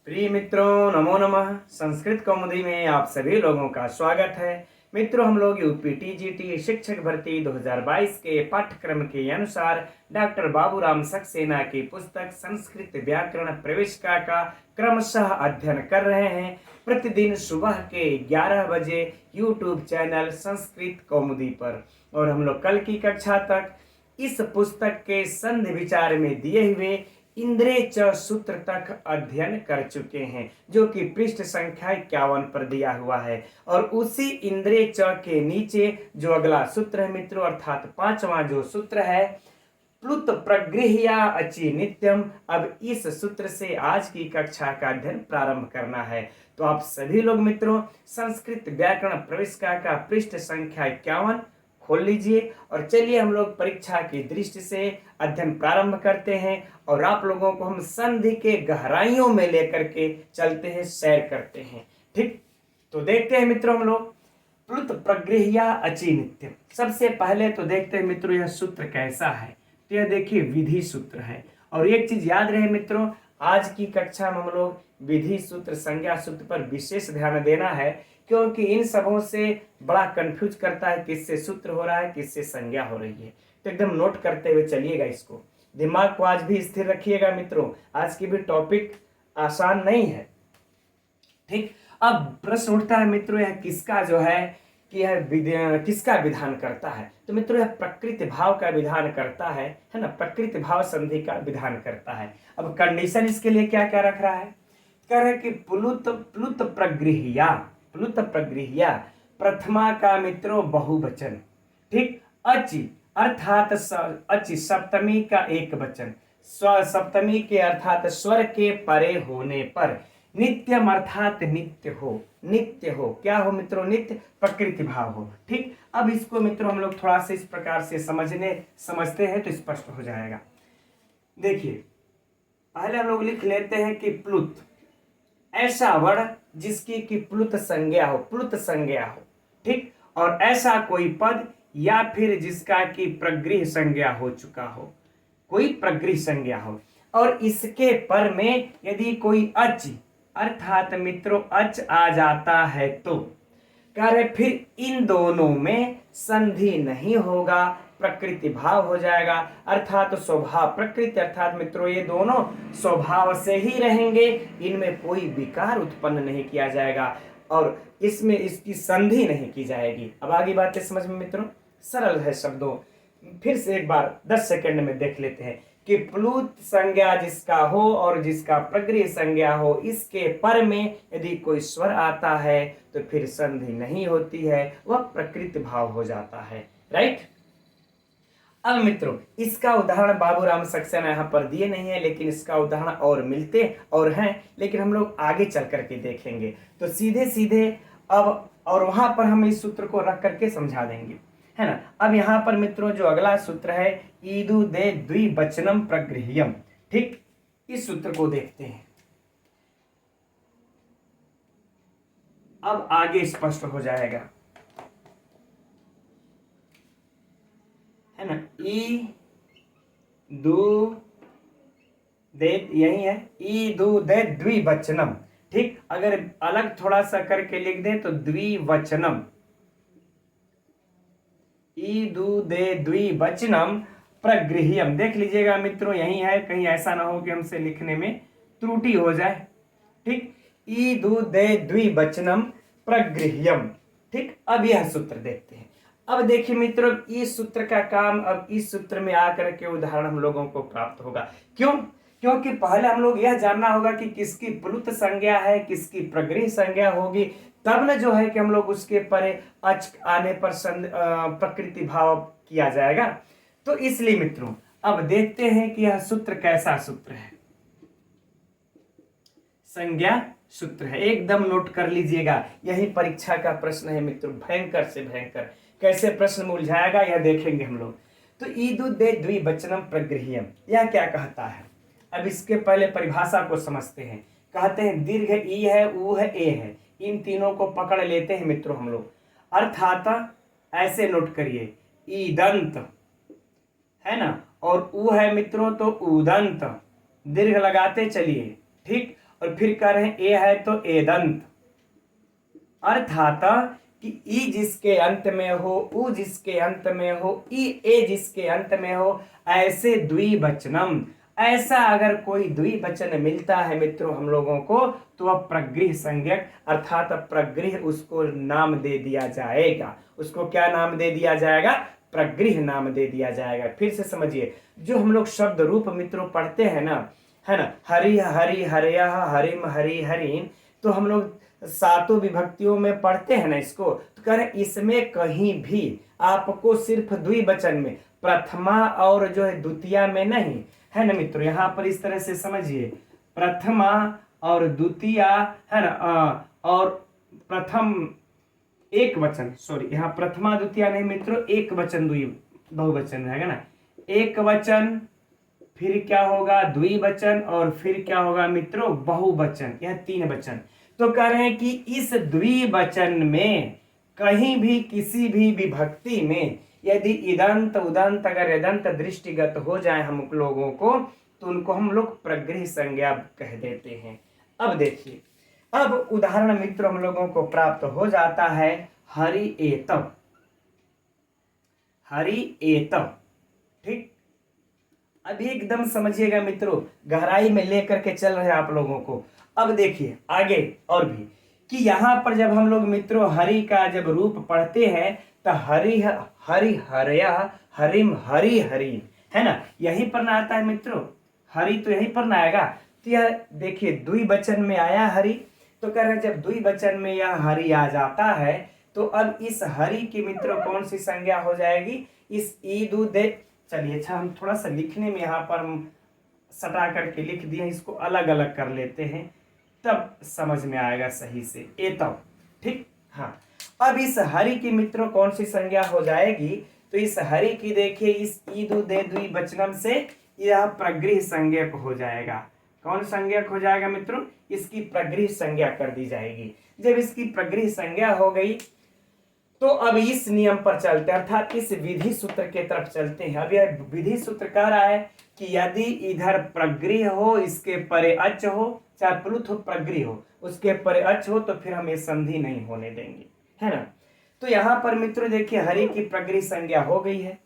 प्रिय मित्रों, नमो नमः। संस्कृत कौमुदी में आप सभी लोगों का स्वागत है। मित्रों, हम लोग यूपी टीजीटी शिक्षक भर्ती 2022 के पाठ्यक्रम के अनुसार डॉक्टर बाबूराम सक्सेना की पुस्तक संस्कृत व्याकरण प्रवेशिका का क्रमशः अध्ययन कर रहे हैं। प्रतिदिन सुबह के 11 बजे यूट्यूब चैनल संस्कृत कौमुदी पर। और हम लोग कल की कक्षा तक इस पुस्तक के संधि विचार में दिए हुए इंद्रे च सूत्र तक अध्ययन कर चुके हैं, जो कि पृष्ठ संख्या 51 पर दिया हुआ है। और उसी इंद्रे च के नीचे जो अगला सूत्र है मित्रों, अर्थात पांचवा जो सूत्र है, प्लुत प्रगृह्या अचि नित्यम। अब इस सूत्र से आज की कक्षा का अध्ययन प्रारंभ करना है। तो आप सभी लोग मित्रों संस्कृत व्याकरण प्रवेशिका का पृष्ठ संख्या 51 खोल लीजिए और चलिए हम लोग परीक्षा की दृष्टि से अध्ययन प्रारंभ करते हैं और आप लोगों को हम संधि के गहराइयों में लेकर के चलते हैं, सैर करते हैं। ठीक, तो देखते हैं मित्रों हम लोग प्लुत प्रगृह्या अचि नित्यम। सबसे पहले तो देखते हैं मित्रों यह सूत्र कैसा है। तो यह देखिए विधि सूत्र है। और एक चीज याद रहे मित्रों, आज की कक्षा में हम लोग विधि सूत्र संज्ञा सूत्र पर विशेष ध्यान देना है, क्योंकि इन सबों से बड़ा कंफ्यूज करता है किससे सूत्र हो रहा है, किससे संज्ञा हो रही है। तो एकदम नोट करते हुए चलिएगा, इसको दिमाग को आज भी स्थिर रखिएगा मित्रों। आज की भी टॉपिक आसान नहीं है। ठीक, अब प्रश्न उठता है मित्रों यह किसका जो है कि यह किसका विधान करता है। तो मित्रों यह प्रकृति भाव का विधान करता है ना, प्रकृति भाव संधि का विधान करता है। अब कंडीशन इसके लिए क्या क्या रख रहा है, कह रहे कि प्लुत प्लुत प्रगृह्या, प्लुत प्रगृह्या प्रथमा का मित्रों बहुवचन। ठीक, अचि अर्थात अचि सप्तमी का एक वचन, स्व सप्तमी के अर्थात स्वर के परे होने पर, नित्यम अर्थात नित्य हो, नित्य हो, क्या हो मित्रों, नित्य प्रकृति भाव हो। ठीक, अब इसको मित्रों हम लोग थोड़ा सा इस प्रकार से समझते हैं तो स्पष्ट हो जाएगा। देखिए पहले हम लोग लिख लेते हैं कि प्लुत ऐसा वर्ण जिसकी की प्लुत संज्ञा हो, प्लुत संज्ञा हो। ठीक, और ऐसा कोई पद या फिर जिसका की प्रगृह संज्ञा हो चुका हो, कोई प्रगृह संज्ञा हो, और इसके पर में यदि कोई अच अर्थात मित्रों अच आ जाता है तो कार्य फिर इन दोनों में संधि नहीं होगा, प्रकृति भाव हो जाएगा। अर्थात तो स्वभाव प्रकृति अर्थात मित्रों ये दोनों स्वभाव से ही रहेंगे, इनमें कोई विकार उत्पन्न नहीं किया जाएगा और इसमें इसकी संधि नहीं की जाएगी। अब आगे बातें समझ में मित्रों, सरल है शब्दों। फिर से एक बार 10 सेकंड में देख लेते हैं कि प्लुत संज्ञा जिसका हो और जिसका प्रगृह संज्ञा हो, इसके पर में यदि कोई स्वर आता है तो फिर संधि नहीं होती है, वह प्रकृति भाव हो जाता है। राइट, अब मित्रों इसका उदाहरण बाबूराम सक्सेना यहाँ पर दिए नहीं है, लेकिन इसका उदाहरण और मिलते और हैं, लेकिन हम लोग आगे चल करके देखेंगे। तो सीधे सीधे अब और वहां पर हम इस सूत्र को रख करके समझा देंगे, है ना। अब यहाँ पर मित्रों जो अगला सूत्र है ईदु दे द्विवचनम प्रगृह्यम। ठीक, इस सूत्र को देखते हैं, अब आगे स्पष्ट हो जाएगा, है ना। ई दु दे यही है, ई दु दे द्विवचनम। ठीक, अगर अलग थोड़ा सा करके लिख दे तो द्विवचनम, ई दु दे द्विवचनम प्रगृह्यम। देख लीजिएगा मित्रों यही है, कहीं ऐसा ना हो कि हमसे लिखने में त्रुटि हो जाए। ठीक, ई दु दे द्विवचनम प्रगृह्यम। ठीक, अब यह सूत्र देखते हैं। अब देखिए मित्रों इस सूत्र का काम अब इस सूत्र में आकर के उदाहरण हम लोगों को प्राप्त होगा। क्यों? क्योंकि पहले हम लोग यह जानना होगा कि किसकी प्लुत संज्ञा है, किसकी प्रगृह संज्ञा होगी, तब न जो है कि हम लोग उसके परे अच आने पर प्रकृति भाव किया जाएगा। तो इसलिए मित्रों अब देखते हैं कि यह सूत्र कैसा सूत्र है। संज्ञा सूत्र है, एकदम नोट कर लीजिएगा, यही परीक्षा का प्रश्न है मित्रों, भयंकर से भयंकर। कैसे प्रश्न में उलझाएगा यह देखेंगे हम लोग। तो ईदु दे द्विवचनम प्रगृह्यम, यह क्या कहता है। अब इसके पहले परिभाषा को समझते हैं। कहते हैं दीर्घ ई है, ऊ है, ए है, इन तीनों को पकड़ लेते हैं मित्रों हम लोग। अर्थात ऐसे नोट करिए, ईदंत है ना, और ऊ है मित्रों तो उदंत, दीर्घ लगाते चलिए। ठीक, और फिर कह रहे हैं ए है तो एदंत, अर्थात कि ई जिसके अंत में हो, उ जिसके अंत में हो, ई ए जिसके अंत में हो, ऐसे द्विवचनम, ऐसा अगर कोई द्विवचन मिलता है मित्रों हम लोगों को, तो वह प्रगृह संज्ञक अर्थात प्रगृह उसको नाम दे दिया जाएगा। उसको क्या नाम दे दिया जाएगा? प्रगृह नाम दे दिया जाएगा। फिर से समझिए, जो हम लोग शब्द रूप मित्रों पढ़ते हैं ना, है ना, हरि हरि हरयः हरिम हरि हरिन, तो हम लोग सातों विभक्तियों में पढ़ते हैं ना इसको, तो कह रहे इसमें कहीं भी आपको सिर्फ द्विवचन में, प्रथमा और जो है द्वितीया में नहीं, है ना मित्रों। यहाँ पर इस तरह से समझिए, प्रथमा और द्वितीया, है ना, और प्रथम एक वचन, सॉरी यहाँ प्रथमा द्वितीया नहीं मित्रों, एक वचन बहुवचन रहेगा ना, एक वचन, फिर क्या होगा द्विवचन, और फिर क्या होगा मित्रों बहुवचन, यह तीन वचन। तो कह रहे हैं कि इस द्विवचन में कहीं भी किसी भी विभक्ति में यदि इदंत उदंत अगर यदंत दृष्टिगत हो जाए हम लोगों को, तो उनको हम लोग प्रगृह संज्ञा कह देते हैं। अब देखिए, अब उदाहरण मित्रों हम लोगों को प्राप्त हो जाता है हरि एतव, हरि एतव, ठीक। अभी एकदम समझिएगा मित्रों, गहराई में लेकर के चल रहे हैं आप लोगों को। अब देखिए आगे और भी कि यहां पर जब हम लोग मित्रों हरि का जब रूप पढ़ते हैं तो हरि हरि हरया हरिम हरि हरि, है ना, यहीं पर ना आता है मित्रों, हरि तो यहीं पर ना आएगा। तो यह देखिए द्विवचन में आया हरि, तो कह रहे जब द्विवचन में यह हरि आ जाता है, तो अब इस हरि की मित्रों कौन सी संज्ञा हो जाएगी? इस ईदु दे, चलिए अच्छा हम थोड़ा सा लिखने में यहाँ पर हम सटा करके लिख दिए, इसको अलग अलग कर लेते हैं तब समझ में आएगा सही से। एतव, ठीक, हाँ। अब इस हरि की मित्रों कौन सी संज्ञा हो जाएगी? तो इस हरि की देखिए इस ईदु दे द्विवचनम से यह प्रगृह संज्ञक हो जाएगा। कौन संज्ञक हो जाएगा मित्रों? इसकी प्रगृह संज्ञा कर दी जाएगी। जब इसकी प्रगृह संज्ञा हो गई तो अब इस नियम पर चलते हैं, अर्थात इस विधि सूत्र के तरफ चलते हैं। अब यह विधि सूत्र कह रहा है कि यदि इधर प्रगृह हो, इसके परे अच हो, चाहे प्लुत हो प्रगृह हो, उसके परे अच हो, तो फिर हम ये संधि नहीं होने देंगे, है ना। तो यहाँ पर मित्रों देखिए हरि की प्रगृह संज्ञा हो गई है।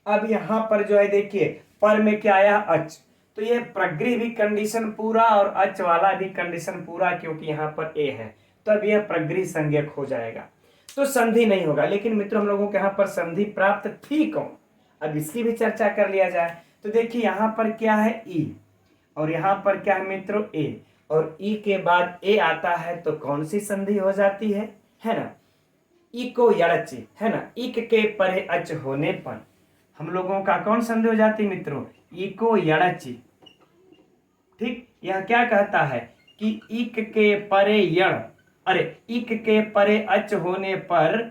अब यहाँ पर जो है देखिए पर में क्या आया? अच, तो ये प्रगृह भी कंडीशन पूरा और अच वाला भी कंडीशन पूरा, क्योंकि यहाँ पर ए है, तो अब यह प्रगृह संज्ञक हो जाएगा, तो संधि नहीं होगा। लेकिन मित्रों हम लोगों के यहाँ पर संधि प्राप्त थी कौन? अब इसकी भी चर्चा कर लिया जाए। तो देखिए यहाँ पर क्या है? ई, और यहाँ पर क्या है मित्रों? ए, और ई के बाद ए आता है, तो कौन सी संधि हो जाती है ना? ई को यड़च, है ना, इक के परे अच होने पर हम लोगों का कौन संधि हो जाती मित्रों? ई को यड़च, ठीक। यह क्या कहता है कि इक के परे यण, अरे इक के परे अच होने पर,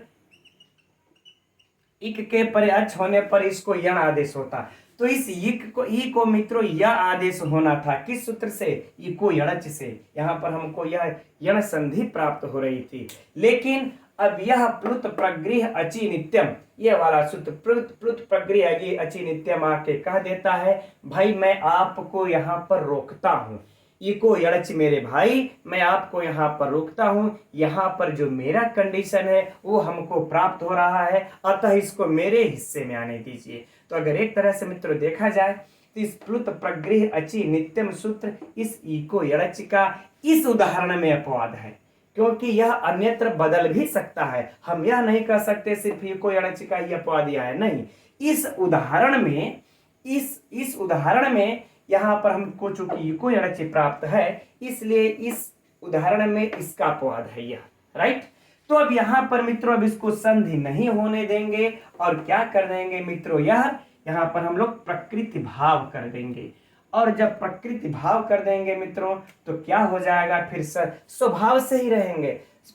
इक के परे अच होने पर इसको यण आदेश होता। तो इस इक को, ई को मित्रों यह आदेश होना था, किस सूत्र से? इको यणच से। यहाँ पर हमको यह यण संधि प्राप्त हो रही थी। लेकिन अब यह प्लुत प्रगृह अचि नित्यम, यह वाला सूत्र प्लुत प्रगृह अचि नित्यम आके कह देता है भाई मैं आपको यहाँ पर रोकता हूँ, इको यड़च मेरे भाई मैं आपको यहाँ पर रोकता हूँ, यहाँ पर जो मेरा कंडीशन है वो हमको प्राप्त हो रहा है, अतः इसको मेरे हिस्से में आने दीजिए। तो अगर एक तरह से मित्रों देखा जाए तो इस प्लुत प्रगृह अचि नित्यम सूत्र इस इको यड़च का इस उदाहरण में अपवाद है, क्योंकि यह अन्यत्र बदल भी सकता है। हम यह नहीं कह सकते सिर्फ इको यड़च का ही अपवाद यह है, नहीं, इस उदाहरण में इस उदाहरण में यहाँ पर हमको चूंकि इको यड़च प्राप्त है, इसलिए इस उदाहरण में इसका अपवाद है यह, राइट। तो अब यहाँ पर मित्रों अब इसको संधि नहीं होने देंगे और क्या कर देंगे मित्रों, यहाँ पर हम लोग प्रकृति भाव कर देंगे। और जब प्रकृति भाव कर देंगे मित्रों तो क्या हो जाएगा? फिर स्वभाव से ही रहेंगे।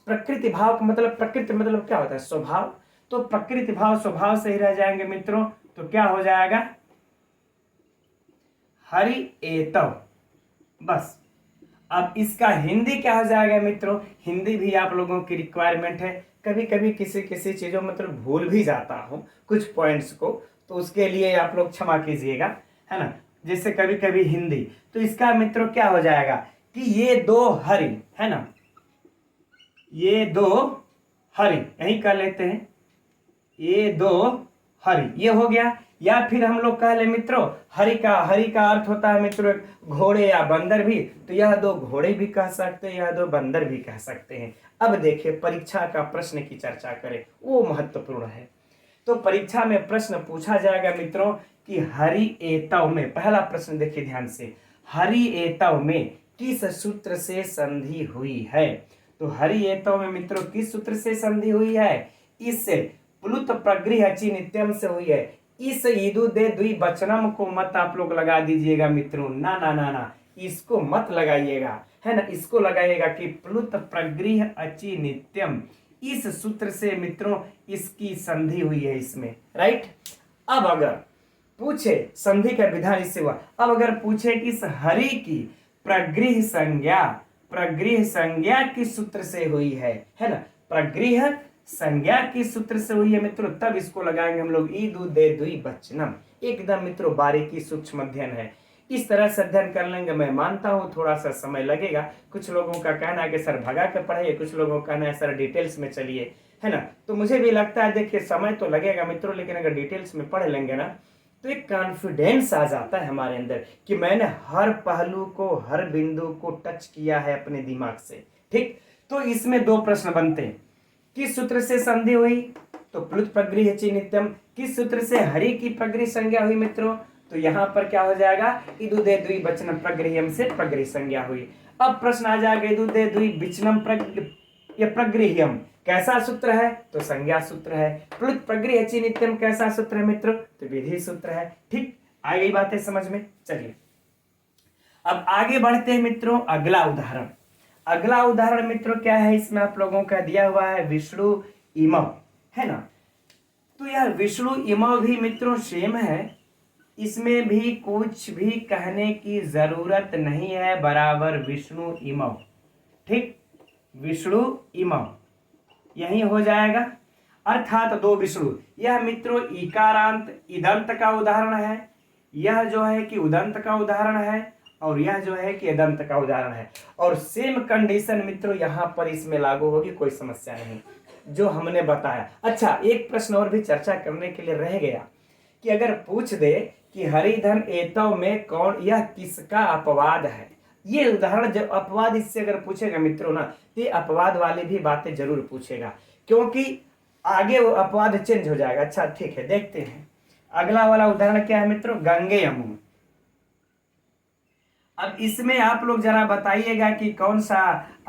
प्रकृति भाव का मतलब, प्रकृति मतलब क्या होता है? स्वभाव। तो प्रकृति भाव स्वभाव से ही रह जाएंगे मित्रों, तो क्या हो जाएगा? हरि एतव, बस। अब इसका हिंदी क्या हो जाएगा मित्रों? हिंदी भी आप लोगों की रिक्वायरमेंट है, कभी कभी किसी चीजों मतलब भूल भी जाता हूँ कुछ पॉइंट्स को, तो उसके लिए आप लोग क्षमा कीजिएगा, है ना। जैसे कभी कभी हिंदी, तो इसका मित्रों क्या हो जाएगा कि ये दो हरि, है ना, ये दो हरि, यही कर लेते हैं, ये दो हरि, ये हो गया। या फिर हम लोग कह ले मित्रों, हरि का अर्थ होता है मित्रों घोड़े या बंदर भी, तो यह दो घोड़े भी कह सकते हैं, यह दो बंदर भी कह सकते हैं। अब देखिए परीक्षा का प्रश्न की चर्चा करें, वो महत्वपूर्ण है। तो परीक्षा में प्रश्न पूछा जाएगा मित्रों कि हरि एतव में, पहला प्रश्न देखिए ध्यान से, हरि एतव में किस सूत्र से संधि हुई है। तो हरि एतव में मित्रों किस सूत्र से संधि हुई है, इससे प्लुत प्रगृह अचि नित्यम से हुई है। इस ईदु दे द्विवचनम को मत आप लोग लगा दीजिएगा मित्रों, ना ना ना ना, इसको मत लगाइएगा, है ना, इसको लगाइएगा कि प्लुत प्रगृह अचि नित्यम, इस सूत्र से मित्रों इसकी संधि हुई है इसमें, राइट। अब अगर पूछे संधि का विधान इससे हुआ, अब अगर पूछे कि इस हरि की प्रगृह संज्ञा किस सूत्र से हुई है ना, प्रगृह संज्ञा किस सूत्र से हुई है मित्रों, तब इसको लगाएंगे हम लोग ईदु दे द्विवचनम। एकदम मित्रों बारीकी सूक्ष्म अध्ययन है, इस तरह से अध्ययन कर लेंगे। मैं मानता हूं थोड़ा सा समय लगेगा, कुछ लोगों का कहना है कि सर भगा के पढ़ाइए, कुछ लोगों का कहना है सर डिटेल्स में चलिए, है ना। तो मुझे भी लगता है देखिए समय तो लगेगा मित्रों, लेकिन अगर डिटेल्स में पढ़ लेंगे ना तो एक कॉन्फिडेंस आ जाता है हमारे अंदर कि मैंने हर पहलू को, हर बिंदु को टच किया है अपने दिमाग से, ठीक। तो इसमें दो प्रश्न बनते हैं, किस सूत्र से संधि हुई, तो प्लुत प्रगृह अचि नित्यम। किस सूत्र से हरि की प्रगृह संज्ञा हुई मित्रों, तो यहां पर क्या हो जाएगा, ईदु दे द्विवचनम प्रगृह्यम से प्रगृह संज्ञा हुई। अब प्रश्न आ जाएगा ईदु दे द्विवचनम प्रगृह्यम कैसा सूत्र है, तो संज्ञा सूत्र है। प्लुत प्रगृह अचि नित्यम कैसा सूत्र है मित्रों, तो विधि सूत्र है, ठीक। आ गई बातें समझ में। चलिए अब आगे बढ़ते हैं मित्रों, अगला उदाहरण। अगला उदाहरण मित्रों क्या है, इसमें आप लोगों का दिया हुआ है विष्णु इमव, है ना। तो यह विष्णु इमव भी मित्रों सेम है, इसमें भी कुछ भी कहने की जरूरत नहीं है, बराबर विष्णु इमव, ठीक, विष्णु इमव यही हो जाएगा। अर्थात दो विष्णु, यह मित्रों इकारांत इदंत का उदाहरण है, यह जो है कि उदंत का उदाहरण है, और यह जो है कि अदंत का उदाहरण है। और सेम कंडीशन मित्रों यहां पर इसमें लागू होगी, कोई समस्या नहीं जो हमने बताया। अच्छा एक प्रश्न और भी चर्चा करने के लिए रह गया कि अगर पूछ दे कि हरिधन एतव में कौन, यह किसका अपवाद है। ये उदाहरण जब अपवाद इससे अगर पूछेगा मित्रों ना, तो अपवाद वाली भी बातें जरूर पूछेगा, क्योंकि आगे वो अपवाद चेंज हो जाएगा। अच्छा ठीक है, देखते हैं अगला वाला उदाहरण क्या है मित्रों, गंगे अमू। अब इसमें आप लोग जरा बताइएगा कि कौन सा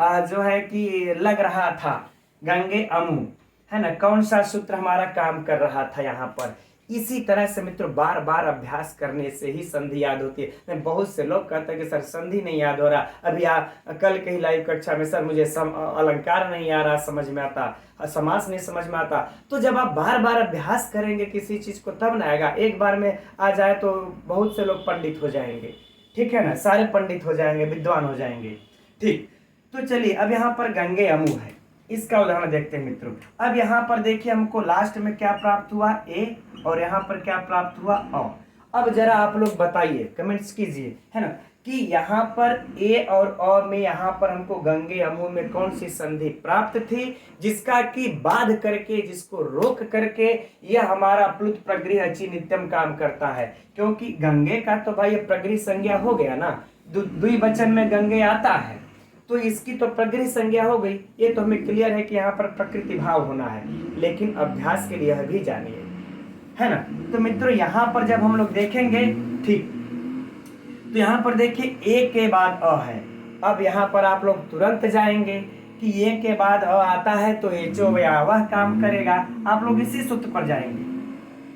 जो है कि लग रहा था, गंगे अमू, है ना, कौन सा सूत्र हमारा काम कर रहा था यहाँ पर। इसी तरह से मित्रों बार बार अभ्यास करने से ही संधि याद होती है। बहुत से लोग कहते हैं कि सर संधि नहीं याद हो रहा, अभी कल के ही लाइव कक्षा में सर मुझे अलंकार नहीं आ रहा समझ में आता, समास नहीं समझ में आता। तो जब आप बार बार अभ्यास करेंगे किसी चीज को तब ना आएगा, एक बार में आ जाए तो बहुत से लोग पंडित हो जाएंगे, ठीक है ना, सारे पंडित हो जाएंगे, विद्वान हो जाएंगे, ठीक। तो चलिए अब यहाँ पर गंगे अमू है, इसका उदाहरण देखते हैं मित्रों। अब यहाँ पर देखिए हमको लास्ट में क्या प्राप्त हुआ, ए, और यहाँ पर क्या प्राप्त हुआ, अ। अब जरा आप लोग बताइए, कमेंट्स कीजिए, है ना, कि यहाँ पर ए और अ में यहाँ पर हमको गंगे अमू में कौन सी संधि प्राप्त थी, जिसका कि बाध करके, जिसको रोक करके यह हमारा प्लुत प्रगृह अचि नित्यम काम करता है। क्योंकि गंगे का तो भाई प्रगृह संज्ञा हो गया ना, द्विवचन में गंगे आता है, तो इसकी तो प्रगृह संज्ञा हो गई। ये तो हमें क्लियर है कि यहाँ पर प्रकृति भाव होना है, लेकिन अभ्यास के लिए यह भी जानिए, है ना। तो मित्रों यहाँ पर जब हम लोग देखेंगे, ठीक, तो यहाँ पर देखिए ए के बाद अ है। अब यहाँ पर आप लोग तुरंत जाएंगे कि ए के बाद अ आता है तो एचो वह काम करेगा, आप लोग इसी सूत्र पर जाएंगे,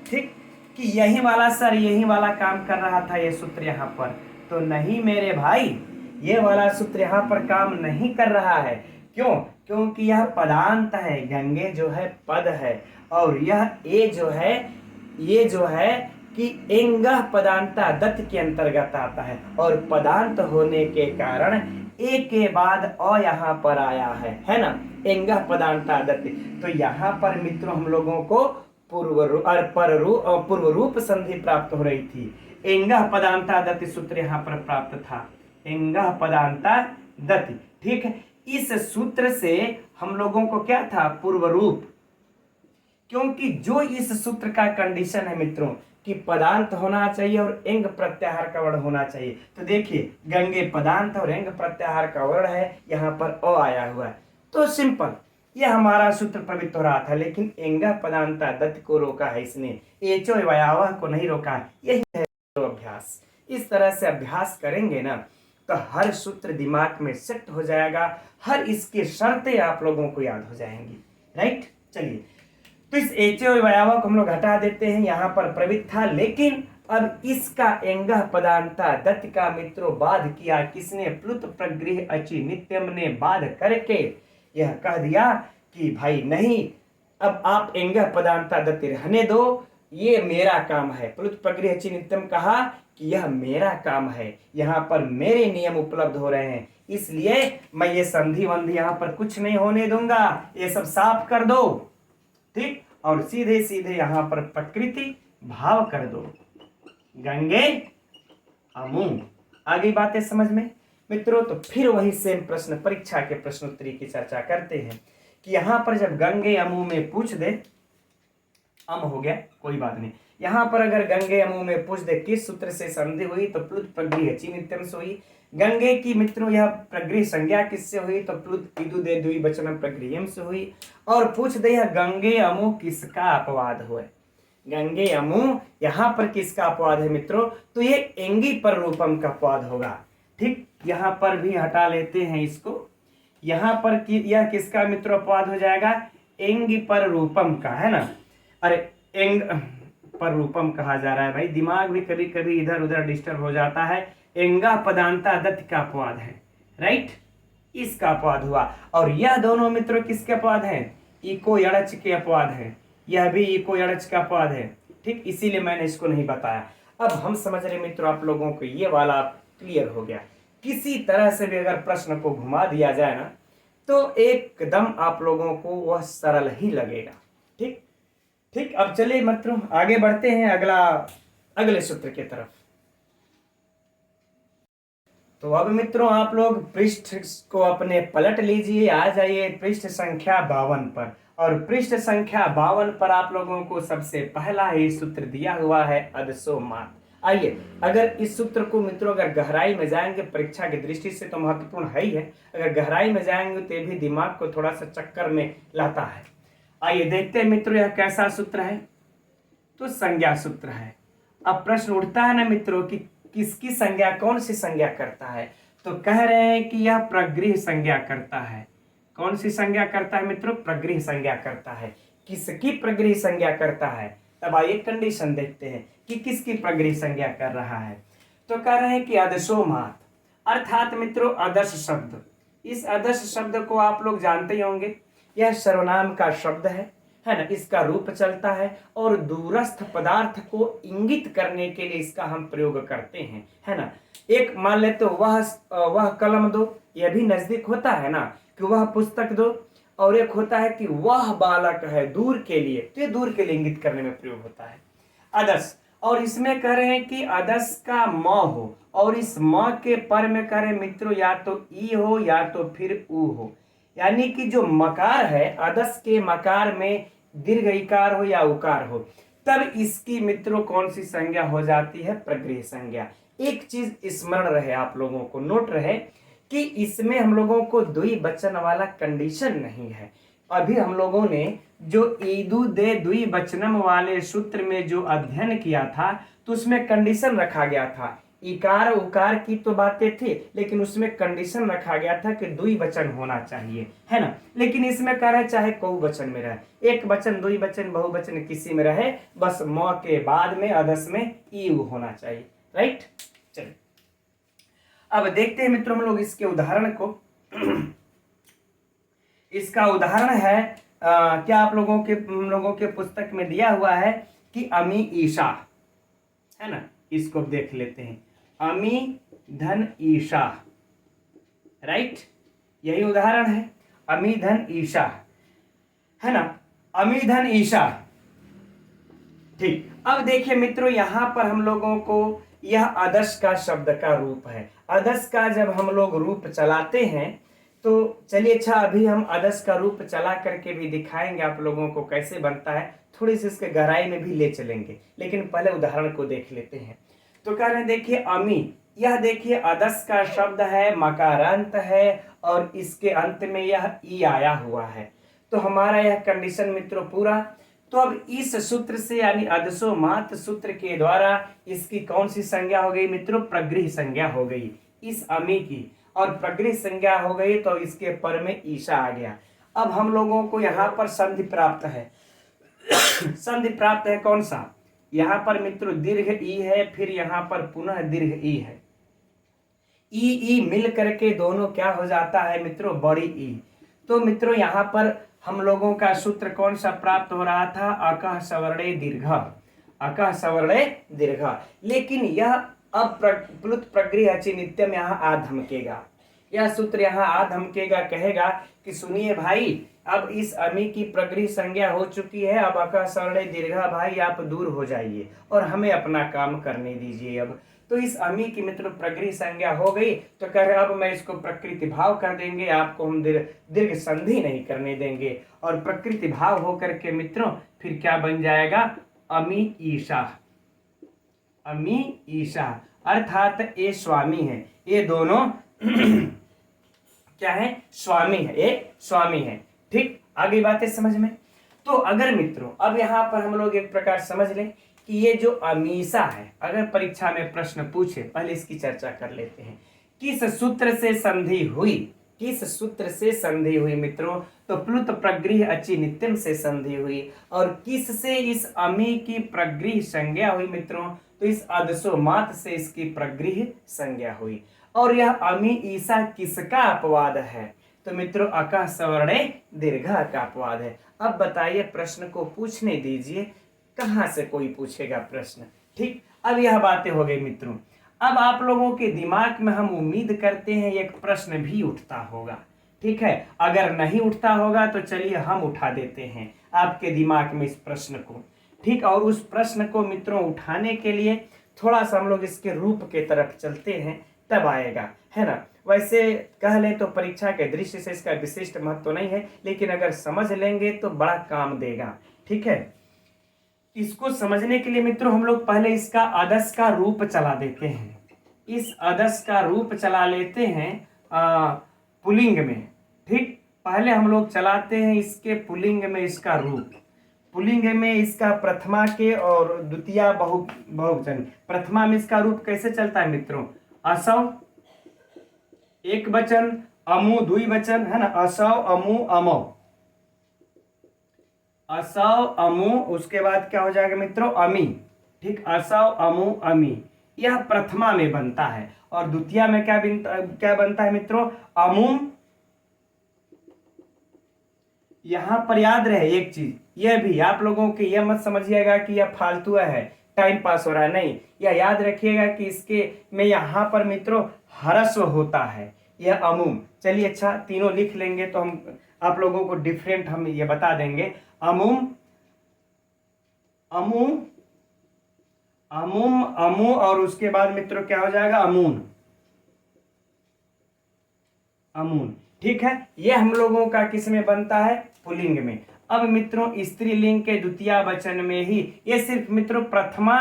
ठीक, कि यही वाला सर यही वाला काम कर रहा था ये सूत्र यहाँ पर। तो नहीं मेरे भाई, ये वाला सूत्र यहाँ पर काम नहीं कर रहा है। क्यों? क्योंकि यह पदांत है, गंगे जो है पद है, और यह ए जो है, ये जो है कि एंगह पदांता दत्त के अंतर्गत आता है, और पदांत होने के कारण ए के बाद अ यहाँ पर आया है ना, एंगह पदांता दत्त। तो यहाँ पर मित्रों हम लोगों को पूर्व रूप संधि प्राप्त हो रही थी, एंगह पदांता दत्त सूत्र यहाँ पर प्राप्त था। एंगा पदांता दति। ठीक है, इस सूत्र से हम लोगों को क्या था, पूर्व रूप, क्योंकि जो इस सूत्र का कंडीशन है मित्रों कि पदांत होना चाहिए और एंग प्रत्याहार का वर्ण होना चाहिए। तो देखिए गंगे पदांत और एंग प्रत्याहार का वर्ण है, यहाँ पर अ आया हुआ है, तो सिंपल यह हमारा सूत्र प्रवृत्त हो रहा था, लेकिन एंगा पदांता दत्त को रोका है इसने, एचो वयावह को नहीं रोका है। यही है अभ्यास। इस तरह से अभ्यास करेंगे ना तो हर सूत्र दिमाग में सेट हो जाएगा, हर इसकी शर्तें आप लोगों को याद हो जाएंगी। राइट, चलिए तो इस एचो वयावह को हम लोग हटा देते हैं, यहाँ पर प्रवृत्त था, लेकिन अब इसका एंगह पदांता दत्त का मित्रों बाध किया किसने, प्लुत प्रगृह अचि नित्यम ने बाध करके यह कह दिया कि भाई नहीं, अब आप एंगह पदांता दत्त रहने दो, ये मेरा काम है। प्लुत प्रगृह अचि नित्यम कहा कि यह मेरा काम है, यहाँ पर मेरे नियम उपलब्ध हो रहे हैं, इसलिए मैं ये संधि वंधि यहाँ पर कुछ नहीं होने दूंगा, ये सब साफ कर दो। ठीक, और सीधे सीधे यहां पर प्रकृति भाव कर दो, गंगे अमू। आगे बातें समझ में मित्रों? तो फिर वही सेम प्रश्न, परीक्षा के प्रश्नोत्तरी की चर्चा करते हैं कि यहां पर जब गंगे अमू में पूछ दे, अम हो गया कोई बात नहीं, यहां पर अगर गंगे अमू में पूछ दे किस सूत्र से संधि हुई, तो प्लुत प्रगृह ची नित्यम से हुई। गंगे की मित्रों यह प्रगृह संज्ञा किससे हुई, तो प्लुत इदु दे द्विवचनम प्रगृह्यम से हुई। और पूछ दे यह गंगे अमु किसका अपवाद हुआ, गंगे अमु यहाँ पर किसका अपवाद है मित्रों, तो ये एंगी पर रूपम का अपवाद होगा। ठीक, यहाँ पर भी हटा लेते हैं इसको, यहाँ पर यह किसका मित्रों अपवाद हो जाएगा, एंगी पर रूपम का, है ना। अरे एंग पर रूपम कहा जा रहा है भाई, दिमाग भी कभी कभी इधर उधर डिस्टर्ब हो जाता है। एंगा पदांता दत्त का अपवाद है, राइट, इसका अपवाद हुआ। और यह दोनों मित्रों किसके अपवाद हैं, इको यड़च के अपवाद है, यह भी इको यड़च का अपवाद है। ठीक, इसीलिए मैंने इसको नहीं बताया। अब हम समझ रहे मित्रों, आप लोगों को ये वाला क्लियर हो गया। किसी तरह से भी अगर प्रश्न को घुमा दिया जाए ना तो एकदम आप लोगों को वह सरल ही लगेगा। ठीक ठीक, अब चलिए मित्रों आगे बढ़ते हैं अगले सूत्र की तरफ। तो अब मित्रों आप लोग पृष्ठ को अपने पलट लीजिए, आ जाइए पृष्ठ संख्या 52 पर। और पृष्ठ संख्या 52 पर आप लोगों को सबसे पहला ही सूत्र दिया हुआ है अदसो मात। आइए, अगर इस सूत्र को मित्रों अगर गहराई में जाएंगे, परीक्षा की दृष्टि से तो महत्वपूर्ण है ही है, अगर गहराई में जाएंगे तो ये भी दिमाग को थोड़ा सा चक्कर में लाता है। आइए देखते हैं मित्रों यह कैसा सूत्र है, तो संज्ञा सूत्र है। अब प्रश्न उठता है ना मित्रों कि किसकी संज्ञा, कौन सी संज्ञा करता है, तो कह रहे हैं कि यह प्रगृह संज्ञा करता है। कौन सी संज्ञा करता है मित्रों, प्रगृह संज्ञा करता है। किसकी प्रगृह संज्ञा करता है, तब आइए कंडीशन देखते हैं कि किसकी प्रगृह संज्ञा कर रहा है। तो कह रहे हैं कि आदर्शो मात, अर्थात मित्रों आदर्श शब्द। इस आदर्श शब्द को आप लोग जानते ही होंगे, यह सर्वनाम का शब्द है ना, इसका रूप चलता है और दूरस्थ पदार्थ को इंगित करने के लिए इसका हम प्रयोग करते हैं, है ना। एक मान ले तो वह कलम दो, यह भी नजदीक होता है ना, कि वह पुस्तक दो, और एक होता है कि वह बालक है, दूर के लिए, तो ये दूर के लिए इंगित करने में प्रयोग होता है आदर्श। और इसमें कह रहे हैं कि आदर्श का म हो, और इस म के पर में कह रहे मित्रों या तो ई हो या तो फिर ऊ हो, यानी कि जो मकार है आदर्श के मकार में दीर्घ इकार हो या उकार हो, तब इसकी मित्रों कौन सी संज्ञा हो जाती है, प्रगृह संज्ञा। एक चीज स्मरण रहे, आप लोगों को नोट रहे कि इसमें हम लोगों को द्विवचन वाला कंडीशन नहीं है। अभी हम लोगों ने जो ईदु दे द्विवचनम वाले सूत्र में जो अध्ययन किया था, तो उसमें कंडीशन रखा गया था, इकार उकार की तो बातें थी, लेकिन उसमें कंडीशन रखा गया था कि द्विवचन होना चाहिए, है ना। लेकिन इसमें कह रहे चाहे बहुवचन में रहे, एक वचन द्विवचन बहुवचन किसी में रहे, बस म के बाद में आदर्श में ई होना चाहिए, राइट। चलिए अब देखते हैं मित्रों हम लोग इसके उदाहरण को। इसका उदाहरण है क्या आप लोगों के पुस्तक में दिया हुआ है कि अमी ईशा, है ना, इसको देख लेते हैं। अमी धन ईशा, राइट, यही उदाहरण है, अमी धन ईशा, है ना, अमी धन ईशा। ठीक, अब देखिए मित्रों यहां पर हम लोगों को यह अदश का शब्द का रूप है। अदश का जब हम लोग रूप चलाते हैं तो चलिए, अच्छा अभी हम अदश का रूप चला करके भी दिखाएंगे आप लोगों को कैसे बनता है, थोड़ी सी इसके गहराई में भी ले चलेंगे, लेकिन पहले उदाहरण को देख लेते हैं। तो कह रहे हैं देखिए अमी, यह देखिए अदश का शब्द है, मकारांत है और इसके अंत में यह ई आया हुआ है। तो हमारा यह कंडीशन मित्रों पूरा। तो अब इस सूत्र से यानी अदसो मात सूत्र के द्वारा इसकी कौन सी संज्ञा हो गई मित्रों? प्रगृह संज्ञा हो गई इस अमी की, और प्रगृह संज्ञा हो गई तो इसके पर में ईशा आ गया। अब हम लोगों को यहाँ पर संधि प्राप्त है। संधि प्राप्त है कौन सा? यहाँ पर मित्रों दीर्घ ई है, फिर यहाँ पर पुनः दीर्घ ई है। ई मिल करके दोनों क्या हो जाता है मित्रों? बड़ी ई। तो मित्रों यहाँ पर हम लोगों का सूत्र कौन सा प्राप्त हो रहा था? अकः सवर्णे दीर्घ, अकः सवर्णे दीर्घ। लेकिन यह अब प्लुत प्रगृह अचि नित्यम यहाँ आ धमकेगा, यह सूत्र यहाँ आ धमकेगा, कहेगा कि सुनिए भाई, अब इस अमी की प्रगृह संज्ञा हो चुकी है, अब अकः सवर्णे दीर्घा भाई आप दूर हो जाइए और हमें अपना काम करने दीजिए। अब तो इस अमी की मित्र प्रगृह संज्ञा हो गई, तो कह रहे अब मैं इसको प्रकृति भाव कर देंगे, आपको हम दीर्घ संधि नहीं करने देंगे। और प्रकृति भाव होकर के मित्रों फिर क्या बन जाएगा? अमी ईशा, अमी ईशा, अर्थात ये स्वामी है, ये दोनों क्या है? स्वामी है, ये स्वामी है। ठीक, आगे बातें समझ में। तो अगर मित्रों अब यहाँ पर हम लोग एक प्रकार समझ लें कि ये जो अमीषा है, अगर परीक्षा में प्रश्न पूछे, पहले इसकी चर्चा कर लेते हैं। किस सूत्र से संधि हुई? किस सूत्र से संधि हुई मित्रों? तो प्लुत प्रगृह अचि नित्यम से संधि हुई। और किस से इस अमी की प्रगृह संज्ञा हुई मित्रों? तो इस अदसो मात से इसकी प्रगृह संज्ञा हुई। और यह अमी ईसा किसका अपवाद है? तो मित्रों अकः सवर्णे दीर्घा का अपवाद है। अब बताइए, प्रश्न को पूछने दीजिए, कहां से कोई पूछेगा प्रश्न? ठीक, अब यह बातें हो गई मित्रों। अब आप लोगों के दिमाग में हम उम्मीद करते हैं एक प्रश्न भी उठता होगा। ठीक है, अगर नहीं उठता होगा तो चलिए हम उठा देते हैं आपके दिमाग में इस प्रश्न को। ठीक, और उस प्रश्न को मित्रों उठाने के लिए थोड़ा सा हम लोग इसके रूप के तरफ चलते हैं, तब आएगा, है ना। वैसे कह ले तो परीक्षा के दृष्टि से इसका विशिष्ट महत्व नहीं है, लेकिन अगर समझ लेंगे तो बड़ा काम देगा। ठीक है, इसको समझने के लिए मित्रों हम लोग पहले इसका अदश का रूप चला देते हैं। इस अदश का रूप चला लेते हैं पुल्लिंग में। ठीक, पहले हम लोग चलाते हैं इसके पुल्लिंग में इसका रूप। पुल्लिंग में इसका प्रथमा के और द्वितीया बहुवचन। प्रथमा में इसका रूप कैसे चलता है मित्रों? असौ एक वचन, अमु द्विवचन, है ना। असौ अमु अमौ, असौ अमु, उसके बाद क्या हो जाएगा मित्रों? अमी। ठीक, असौ अमु अमी, यह प्रथमा में बनता है। और द्वितीया में क्या बनता है मित्रों? अमुम। यहां पर याद रहे एक चीज, यह भी आप लोगों के यह मत समझिएगा कि यह फालतू है, टाइम पास हो रहा है, नहीं। यह याद रखिएगा कि इसके में यहां पर मित्रों ह्रस्व होता है, यह अमुम। चलिए अच्छा, तीनों लिख लेंगे तो हम आप लोगों को डिफरेंट हम ये बता देंगे। अमुम, अमु, अमुम, अमु, और उसके बाद मित्रों क्या हो जाएगा? अमून, अमून। ठीक है, ये हम लोगों का किस में बनता है? पुल्लिंग में। अब मित्रों स्त्रीलिंग के द्वितीय वचन में ही, ये सिर्फ मित्रों प्रथमा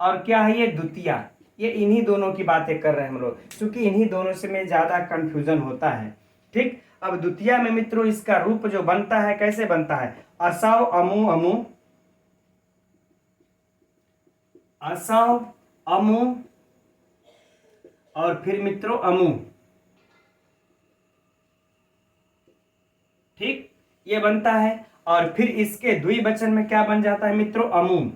और क्या है ये द्वितीया, ये इन्हीं दोनों की बातें कर रहे हैं हम लोग, क्योंकि इन्हीं दोनों से में ज्यादा कंफ्यूजन होता है। ठीक, अब द्वितीया में मित्रों इसका रूप जो बनता है कैसे बनता है? असौ अमु अमु, असौ अमु और फिर मित्रों अमु। ठीक, ये बनता है। और फिर इसके द्विवचन में क्या बन जाता है मित्रों? अमूम।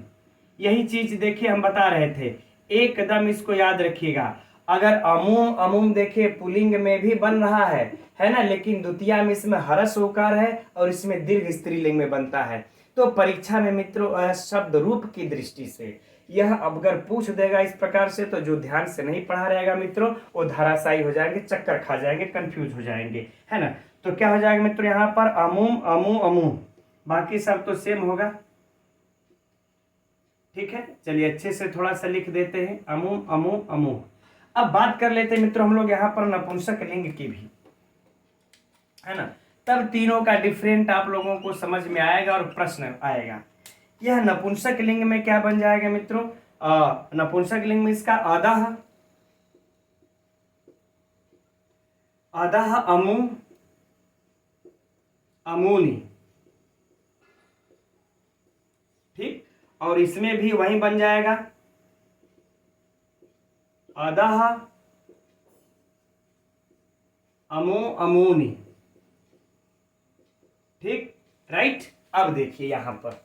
यही चीज देखिए हम बता रहे थे, एकदम इसको याद रखिएगा। अगर अमूम अमूम देखिए पुल्लिंग में भी बन रहा है ना, लेकिन द्वितीया में इसमें ह्रस्व उकार है और इसमें दीर्घ स्त्रीलिंग में बनता है। तो परीक्षा में मित्रों शब्द रूप की दृष्टि से यह अगर पूछ देगा इस प्रकार से, तो जो ध्यान से नहीं पढ़ा रहेगा मित्रों वो धराशायी हो जाएंगे, चक्कर खा जाएंगे, कंफ्यूज हो जाएंगे, है ना। तो क्या हो जाएगा मित्रों यहाँ पर? अमुम अमु अमु, बाकी सब तो सेम होगा। ठीक है, चलिए अच्छे से थोड़ा सा लिख देते हैं, अमू अमू अमू। अब बात कर लेते हैं मित्रों हम लोग यहाँ पर नपुंसक लिंग की भी, है ना, तब तीनों का डिफरेंट आप लोगों को समझ में आएगा और प्रश्न आएगा। यह नपुंसक लिंग में क्या बन जाएगा मित्रों, नपुंसक लिंग में इसका अदह, अदह अमू अमूनी, ठीक, और इसमें भी वही बन जाएगा अदह अमो अमूनी, ठीक, राइट। अब देखिए यहां पर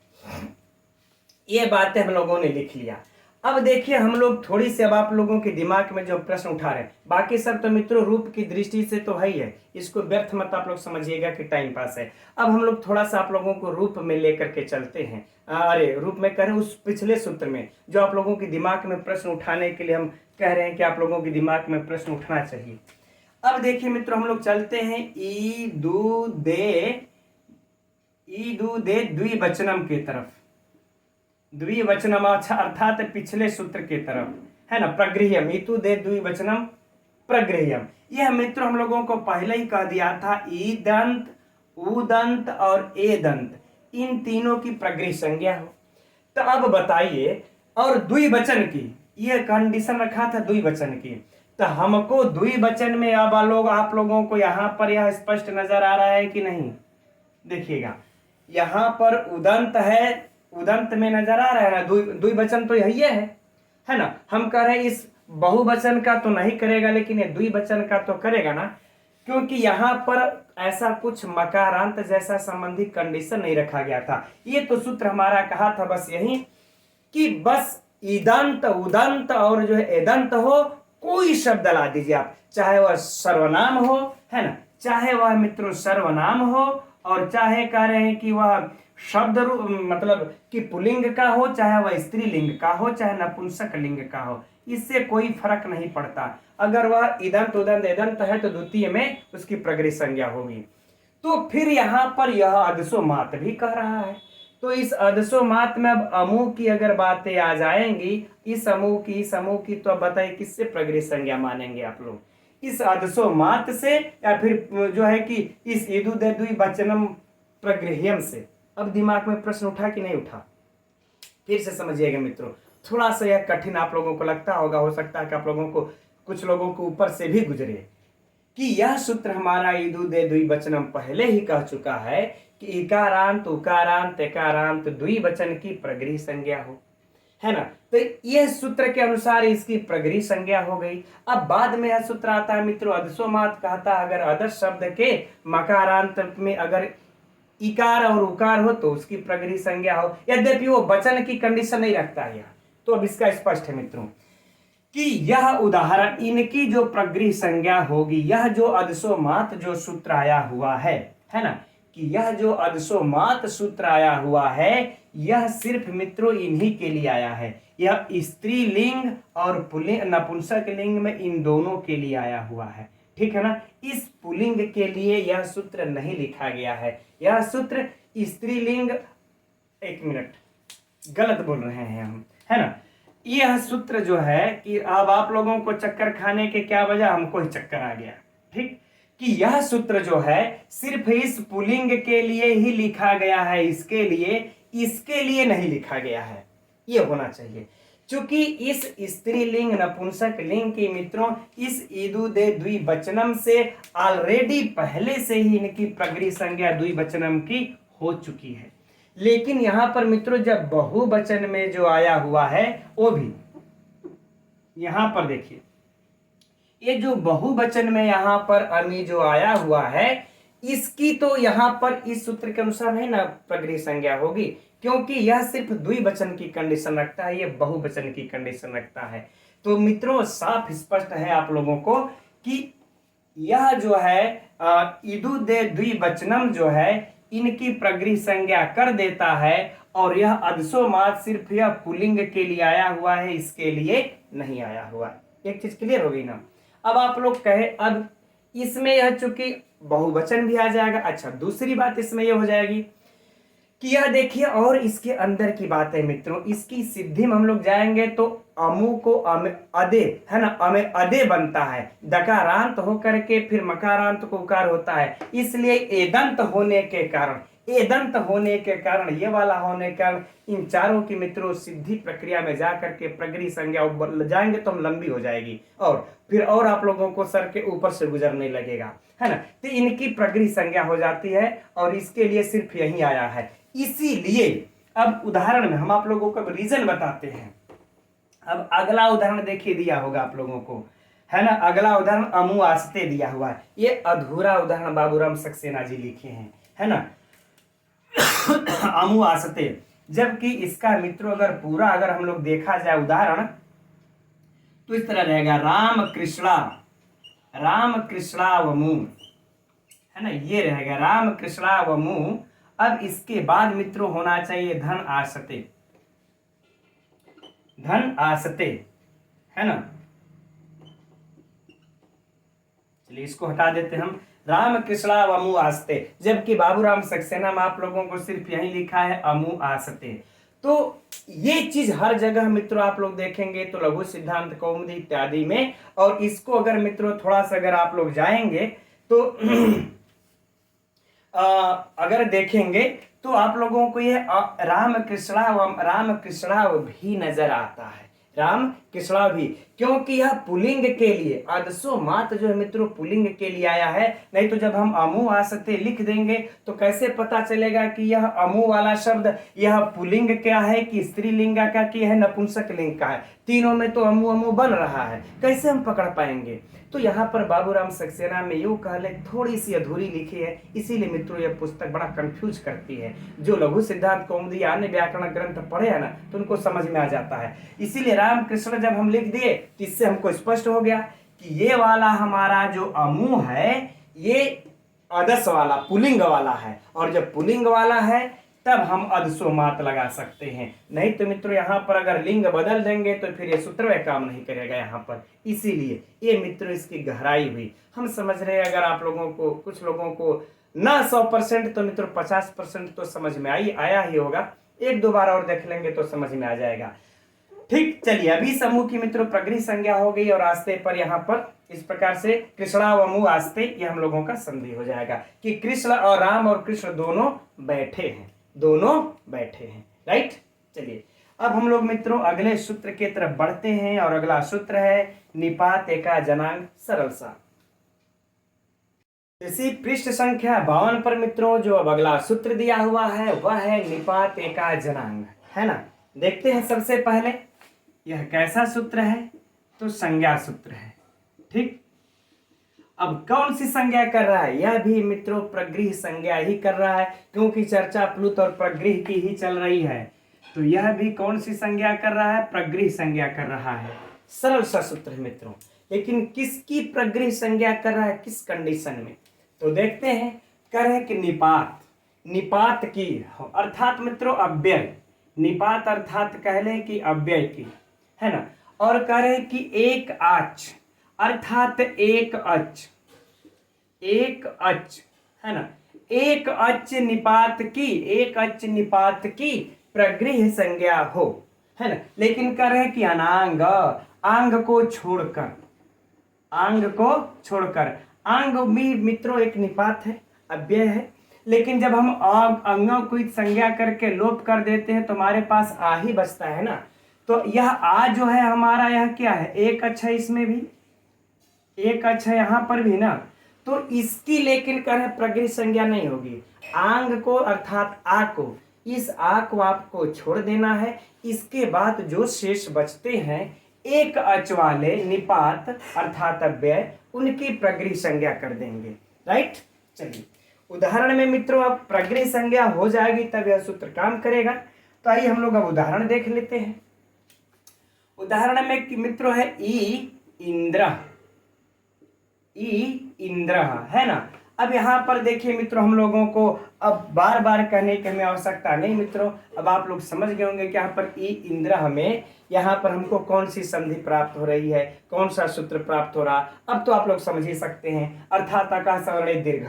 ये बातें हम लोगों ने लिख लिया। अब देखिए हम लोग थोड़ी सी, अब आप लोगों के दिमाग में जो प्रश्न उठा रहे हैं, बाकी सब तो मित्रों रूप की दृष्टि से तो है ही है, इसको व्यर्थ मत आप लोग समझिएगा कि टाइम पास है। अब हम लोग थोड़ा सा आप लोगों को रूप में लेकर के चलते हैं, अरे रूप में कह रहे हैं उस पिछले सूत्र में जो आप लोगों के दिमाग में प्रश्न उठाने के लिए हम कह रहे हैं कि आप लोगों के दिमाग में प्रश्न उठना चाहिए। अब देखिए मित्रों हम लोग चलते हैं ई दू दे द्विवचनम की तरफ, द्विवचनम अर्थात पिछले सूत्र की तरफ, है ना, प्रगृह्यम, ईतु दे द्विवचनम प्रगृह्यम। यह मित्रों हम लोगों को पहले ही कह दिया था, ई दंत, उ दंत और ए दंत, इन तीनों की प्रगृह संज्ञा हो। तो अब बताइए, और द्विवचन की यह कंडीशन रखा था द्विवचन की, तो हमको द्विवचन में अब आप लोगों को यहाँ पर यह स्पष्ट नजर आ रहा है कि नहीं, देखिएगा यहाँ पर उदंत है, उदंत में नजर आ रहा है ना, द्विवचन तो यही है ना। हम कह रहे हैं इस बहुवचन का तो नहीं करेगा, लेकिन ये द्विवचन का तो करेगा ना, क्योंकि यहाँ पर ऐसा कुछ मकारांत जैसा संबंधी कंडीशन नहीं रखा गया था। ये तो सूत्र हमारा कहा था बस यही कि बस ईदंत उदंत और जो है एदंत हो, कोई शब्द ला दीजिए आप, चाहे वह सर्वनाम हो, है ना, चाहे वह मित्रों सर्वनाम हो, और चाहे कह रहे हैं कि वह शब्द रूप मतलब कि पुल्लिंग का हो, चाहे वह स्त्रीलिंग का हो, चाहे नपुंसक लिंग का हो, इससे कोई फर्क नहीं पड़ता। अगर वह इदंत उदंत एदंत है तो द्वितीय में उसकी प्रगृह संज्ञा होगी। तो फिर यहाँ पर यह अदसोमात भी कह रहा है, तो इस अदसोमात में अब अमूह की अगर बातें आ जाएंगी, इस समूह की तो अब बताइए किससे प्रगृह संज्ञा मानेंगे आप लोग, इस अदसोमात से, या फिर जो है कि इस ईदु दे द्विवचनम प्रगृह्यम से। अब दिमाग में प्रश्न उठा कि नहीं उठा, फिर से समझिएगा मित्रों, थोड़ा सा यह कठिन आप लोगों को लगता होगा, हो सकता है कि आप लोगों को, कुछ लोगों को ऊपर से भी गुजरे, कि यह सूत्र हमारा ईदु दे द्विवचनम पहले ही कह चुका है कि इकारांत उकारांत एकारांत द्विवचन की प्रगृह संज्ञा हो, है ना। तो यह सूत्र के अनुसार इसकी प्रगृह संज्ञा हो गई। अब बाद में यह सूत्र आता है मित्रों अदसोमात, कहता है अगर अदस शब्द के मकारांत में अगर इकार और उकार हो तो उसकी प्रगृह संज्ञा हो, यद्यपि वो वचन की कंडीशन नहीं रखता है। तो अब इसका स्पष्ट है मित्रों कि यह उदाहरण, इनकी जो प्रगृह संज्ञा होगी, यह जो अदसोमात जो सूत्र आया हुआ है ना, कि यह जो अदसोमात सूत्र आया हुआ है, यह सिर्फ मित्रों इन्हीं के लिए आया है। यह स्त्रीलिंग और पुल्लिंग नपुंसक लिंग में इन दोनों के लिए आया हुआ है, ठीक है ना। इस पुल्लिंग के लिए यह सूत्र नहीं लिखा गया है, यह सूत्र स्त्रीलिंग, एक मिनट गलत बोल रहे हैं हम, है ना। यह सूत्र जो है कि अब आप लोगों को चक्कर खाने के क्या वजह, हमको ही चक्कर आ गया, ठीक, कि यह सूत्र जो है सिर्फ इस पुल्लिंग के लिए ही लिखा गया है, इसके लिए नहीं लिखा गया है, ये होना चाहिए। क्योंकि इस स्त्रीलिंग नपुंसक लिंग की मित्रों इस ईदु दे द्विवचनम से ऑलरेडी पहले से ही इनकी प्रगृह संज्ञा द्विवचनम की हो चुकी है। लेकिन यहां पर मित्रों जब बहुवचन में जो आया हुआ है, वो भी यहां पर देखिए, ये जो बहुवचन में यहां पर अमी जो आया हुआ है, इसकी तो यहां पर इस सूत्र के अनुसार नहीं ना प्रगृह संज्ञा होगी, क्योंकि यह सिर्फ द्विवचन की कंडीशन रखता है, ये बहुवचन की कंडीशन रखता है। तो मित्रों साफ स्पष्ट है आप लोगों को कि यह जो है ईदु दे द्विवचनम जो है इनकी प्रगृह संज्ञा कर देता है, और यह अदसोमात सिर्फ यह पुल्लिंग के लिए आया हुआ है, इसके लिए नहीं आया हुआ। एक चीज क्लियर हो गई ना। अब आप लोग कहे, अब इसमें यह चूंकि बहुवचन भी आ जाएगा। अच्छा, दूसरी बात इसमें यह हो जाएगी कि यह देखिए, और इसके अंदर की बात है मित्रों, इसकी सिद्धि में हम लोग जाएंगे तो अमु को अदे, है ना, अमे अदे बनता है, दकारांत होकर के फिर मकारांत को उकार होता है, इसलिए एदंत होने के कारण, एदंत होने के कारण, ये वाला होने के कारण इन चारों की मित्रों सिद्धि प्रक्रिया में जाकर के प्रगृह संज्ञा जाएंगे तो हम लंबी हो जाएगी, और फिर और आप लोगों को सर के ऊपर से गुजरने लगेगा, है ना। तो इनकी प्रगृह संज्ञा हो जाती है और इसके लिए सिर्फ यही आया है। इसीलिए अब उदाहरण में हम आप लोगों को रीजन बताते हैं। अब अगला उदाहरण देखिए दिया होगा आप लोगों को, है ना, अगला उदाहरण अमु आस्ते दिया हुआ है। ये अधूरा उदाहरण बाबूराम सक्सेना जी लिखे हैं, है ना, अमु आस्ते, जबकि इसका मित्रों अगर पूरा अगर हम लोग देखा जाए उदाहरण तो इस तरह रहेगा, राम कृष्णा, राम कृष्णा वमु, है ना, ये रहेगा राम कृष्णा वमु। अब इसके बाद मित्रों होना चाहिए धन आसते, धन आसते, है ना। चलिए इसको हटा देते हम, राम कृष्णा वमु आस्ते, जबकि बाबूराम सक्सेना में आप लोगों को सिर्फ यही लिखा है अमु आस्ते। तो ये चीज हर जगह मित्रों आप लोग देखेंगे तो लघु सिद्धांत कौमुदी इत्यादि में, और इसको अगर मित्रों थोड़ा सा अगर आप लोग जाएंगे तो अगर देखेंगे तो आप लोगों को ये राम कृष्णा भी नजर आता है, राम कृष्णा भी, क्योंकि यह पुलिंग के लिए आदसो मात जो है मित्रों पुलिंग के लिए आया है। नहीं तो जब हम अमु आस्ते लिख देंगे तो कैसे पता चलेगा कि यह अमु वाला शब्द यह पुलिंग क्या है कि स्त्रीलिंग का कि है नपुंसक लिंग का है, तीनों में तो अमु अमु बन रहा है, कैसे हम पकड़ पाएंगे। तो यहाँ पर बाबूराम सक्सेना में यूं कह ले थोड़ी सी अधूरी लिखी है, इसीलिए मित्रों यह पुस्तक बड़ा कंफ्यूज करती है। जो लघु सिद्धांत कौमुदी अन्य व्याकरण ग्रंथ पढ़े हैं ना तो उनको समझ में आ जाता है। इसीलिए राम कृष्ण जब हम लिख दिए तो इससे हमको स्पष्ट हो गया कि ये वाला हमारा जो अमु है ये अदस वाला पुलिंग वाला है, और जब पुलिंग वाला है तब हम अदसो मात लगा सकते हैं। नहीं तो मित्रों यहाँ पर अगर लिंग बदल देंगे तो फिर ये सूत्र काम नहीं करेगा यहाँ पर। इसीलिए ये मित्रों इसकी गहराई हुई, हम समझ रहे हैं। अगर आप लोगों को, कुछ लोगों को ना 100% तो मित्रों 50% तो समझ में आया ही होगा, एक दो बार और देख लेंगे तो समझ में आ जाएगा। ठीक, चलिए अभी समूह की मित्रों प्रगृह संज्ञा हो गई और आस्ते पर यहाँ पर इस प्रकार से कृष्णा वमु आस्ते ये हम लोगों का संधि हो जाएगा कि कृष्ण और राम और कृष्ण दोनों बैठे हैं, दोनों बैठे हैं, राइट। चलिए अब हम लोग मित्रों अगले सूत्र की तरफ बढ़ते हैं और अगला सूत्र है निपात एका जनांग सरल सा। इसी पृष्ठ संख्या 52 पर मित्रों जो अब अगला सूत्र दिया हुआ है वह है निपात एका जनांग, है ना। देखते हैं सबसे पहले यह कैसा सूत्र है, तो संज्ञा सूत्र है, ठीक। अब कौन सी संज्ञा कर रहा है, यह भी मित्रों प्रगृह संज्ञा ही कर रहा है, क्योंकि चर्चा प्लुत और प्रगृह की ही चल रही है। तो यह भी कौन सी संज्ञा कर रहा है, प्रगृह संज्ञा कर रहा है। सरल सा सूत्र है मित्रों, लेकिन किसकी प्रगृह संज्ञा कर रहा है, किस कंडीशन में, तो देखते हैं। कह रहे कि निपात, निपात की अर्थात मित्रों अव्यय, निपात अर्थात कह ले कि अव्यय की, है ना। और कह रहे कि एक आच अर्थात एक अच, एक अच, है ना, एक अच निपात की, एक अच निपात की प्रगृह संज्ञा हो, है ना। लेकिन कह रहे कि अनांग, आंग को छोड़कर, आंग को छोड़कर, आंग भी मित्रों एक निपात है, अव्यय है, लेकिन जब हम अंगों को संज्ञा करके लोप कर देते हैं तो हमारे पास आ ही बचता है ना। तो यह आ जो है हमारा यह क्या है, एक अच्छा, इसमें भी एक अच्छा, यहाँ पर भी ना, तो इसकी लेकिन कह रहे प्रगृह संज्ञा नहीं होगी। आंग को अर्थात आ को, इस आ को आपको छोड़ देना है, इसके बाद जो शेष बचते हैं एक अच वाले निपात अर्थात अव्यय, उनकी प्रगृह संज्ञा कर देंगे, राइट। चलिए उदाहरण में मित्रों अब प्रगृह संज्ञा हो जाएगी तब यह सूत्र काम करेगा। तो आइए हम लोग अब उदाहरण देख लेते हैं। उदाहरण में मित्रों है ई इंद्र, ई इंद्र, है ना। अब यहाँ पर देखिए मित्रों हम लोगों को अब बार बार कहने की हमें आवश्यकता नहीं मित्रों, अब आप लोग समझ गए होंगे कि यहाँ पर ई इंद्र हमें, यहाँ पर हमको कौन सी संधि प्राप्त हो रही है, कौन सा सूत्र प्राप्त हो रहा, अब तो आप लोग समझ ही सकते हैं। अर्थात आकाश वर्णे दीर्घ,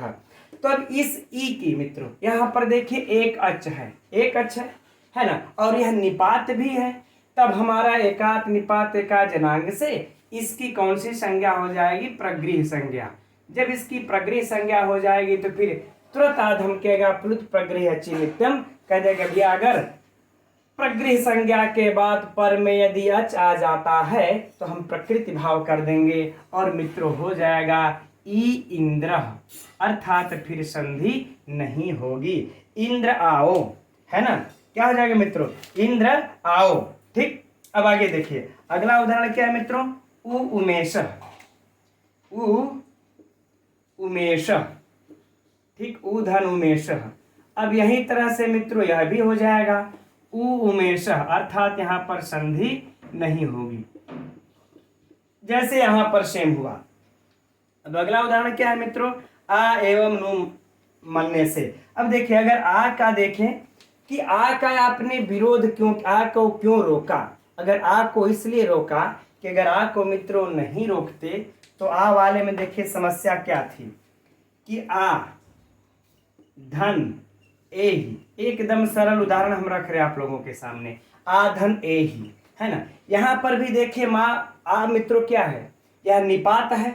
तो अब इस ई की मित्रों यहाँ पर देखिए एक अच है, एक अच है ना, और यह निपात भी है। तब हमारा एकात निपात एका जनांग से इसकी कौन सी संज्ञा हो जाएगी? प्रगृह संज्ञा। जब इसकी प्रगृह संज्ञा हो जाएगी तो फिर तुरंत आधम कहेगा प्लुत प्रगृह अचि नित्यम, कह देगा भैया अगर प्रगृह संज्ञा के बाद पर में यदि अच आ जाता है तो हम प्रकृति भाव कर देंगे और मित्रों हो जाएगा ई इंद्र, अर्थात फिर संधि नहीं होगी। इंद्र आओ, है ना, क्या हो जाएगा मित्रों? इंद्र आओ। ठीक, अब आगे देखिए अगला उदाहरण क्या है मित्रों? उ उमेश, उ उमेश, ठीक, उ धन उमेश। अब यही तरह से मित्रों यह भी हो जाएगा उ उमेश, अर्थात यहां पर संधि नहीं होगी, जैसे यहां पर सेम हुआ। अब अगला उदाहरण क्या है मित्रों? आ एवं नु मलने से। अब देखिए अगर आ का देखें कि आ का आपने विरोध क्यों, आ को क्यों रोका? अगर आ को इसलिए रोका कि अगर आ को मित्रों नहीं रोकते तो आ वाले में देखिए समस्या क्या थी कि आ धन ए ही, एकदम सरल उदाहरण हम रख रहे हैं आप लोगों के सामने, आ धन ए ही, है ना। यहां पर भी देखिए माँ आ मित्रों क्या है? यह निपात है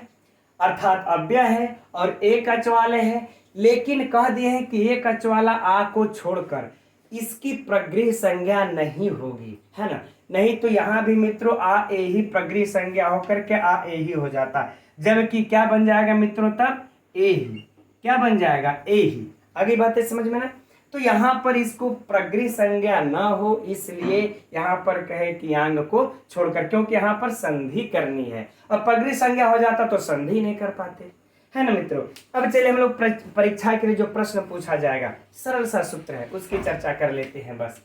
अर्थात अव्यय है और एक अच वाले है, लेकिन कह दिए हैं कि एक अच वाला आ को छोड़कर इसकी प्रगृह संज्ञा नहीं होगी, है ना। नहीं तो यहां भी मित्रों आ ए ही प्रगृह संज्ञा होकर के आ ए ही हो जाता है, जबकि क्या बन जाएगा मित्रों? तब ए ही, क्या बन जाएगा? ए ही। आगे बातें समझ में ना? तो यहां पर इसको प्रगृह संज्ञा ना हो इसलिए यहां पर कहे कि यांग को छोड़कर, क्योंकि यहां पर संधि करनी है। अब प्रगृह संज्ञा हो जाता तो संधि नहीं कर पाते, है ना मित्रों। अब चलिए हम लोग परीक्षा के लिए जो प्रश्न पूछा जाएगा, सरल सा सूत्र है, उसकी चर्चा कर लेते हैं बस,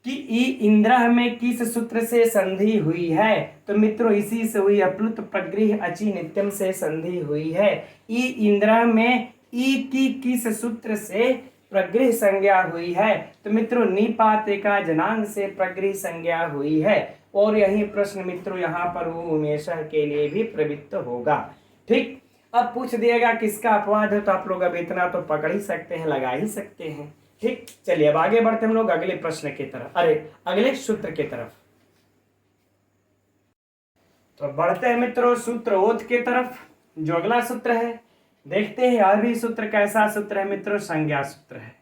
कि ई इंद्र में किस सूत्र से संधि हुई है? तो मित्रों इसी से हुई, प्लुत प्रगृह अचि नित्यम से संधि हुई है। ई इंद्र में ई की किस सूत्र से प्रगृह संज्ञा हुई है? तो मित्रों निपात का जनांग से प्रगृह संज्ञा हुई है। और यही प्रश्न मित्रों यहाँ पर वो उमेश के लिए भी प्रवृत्त होगा। ठीक, अब पूछ दिएगा किसका अपवाद है, तो आप लोग अब इतना तो पकड़ ही सकते हैं, लगा ही सकते हैं। ठीक, चलिए अब आगे बढ़ते हम लोग अगले प्रश्न की तरफ, अगले सूत्र की तरफ। तो बढ़ते हैं मित्रों सूत्रोक्त की तरफ। जो अगला सूत्र है देखते हैं, यह भी सूत्र कैसा सूत्र है मित्रों? संज्ञा सूत्र है,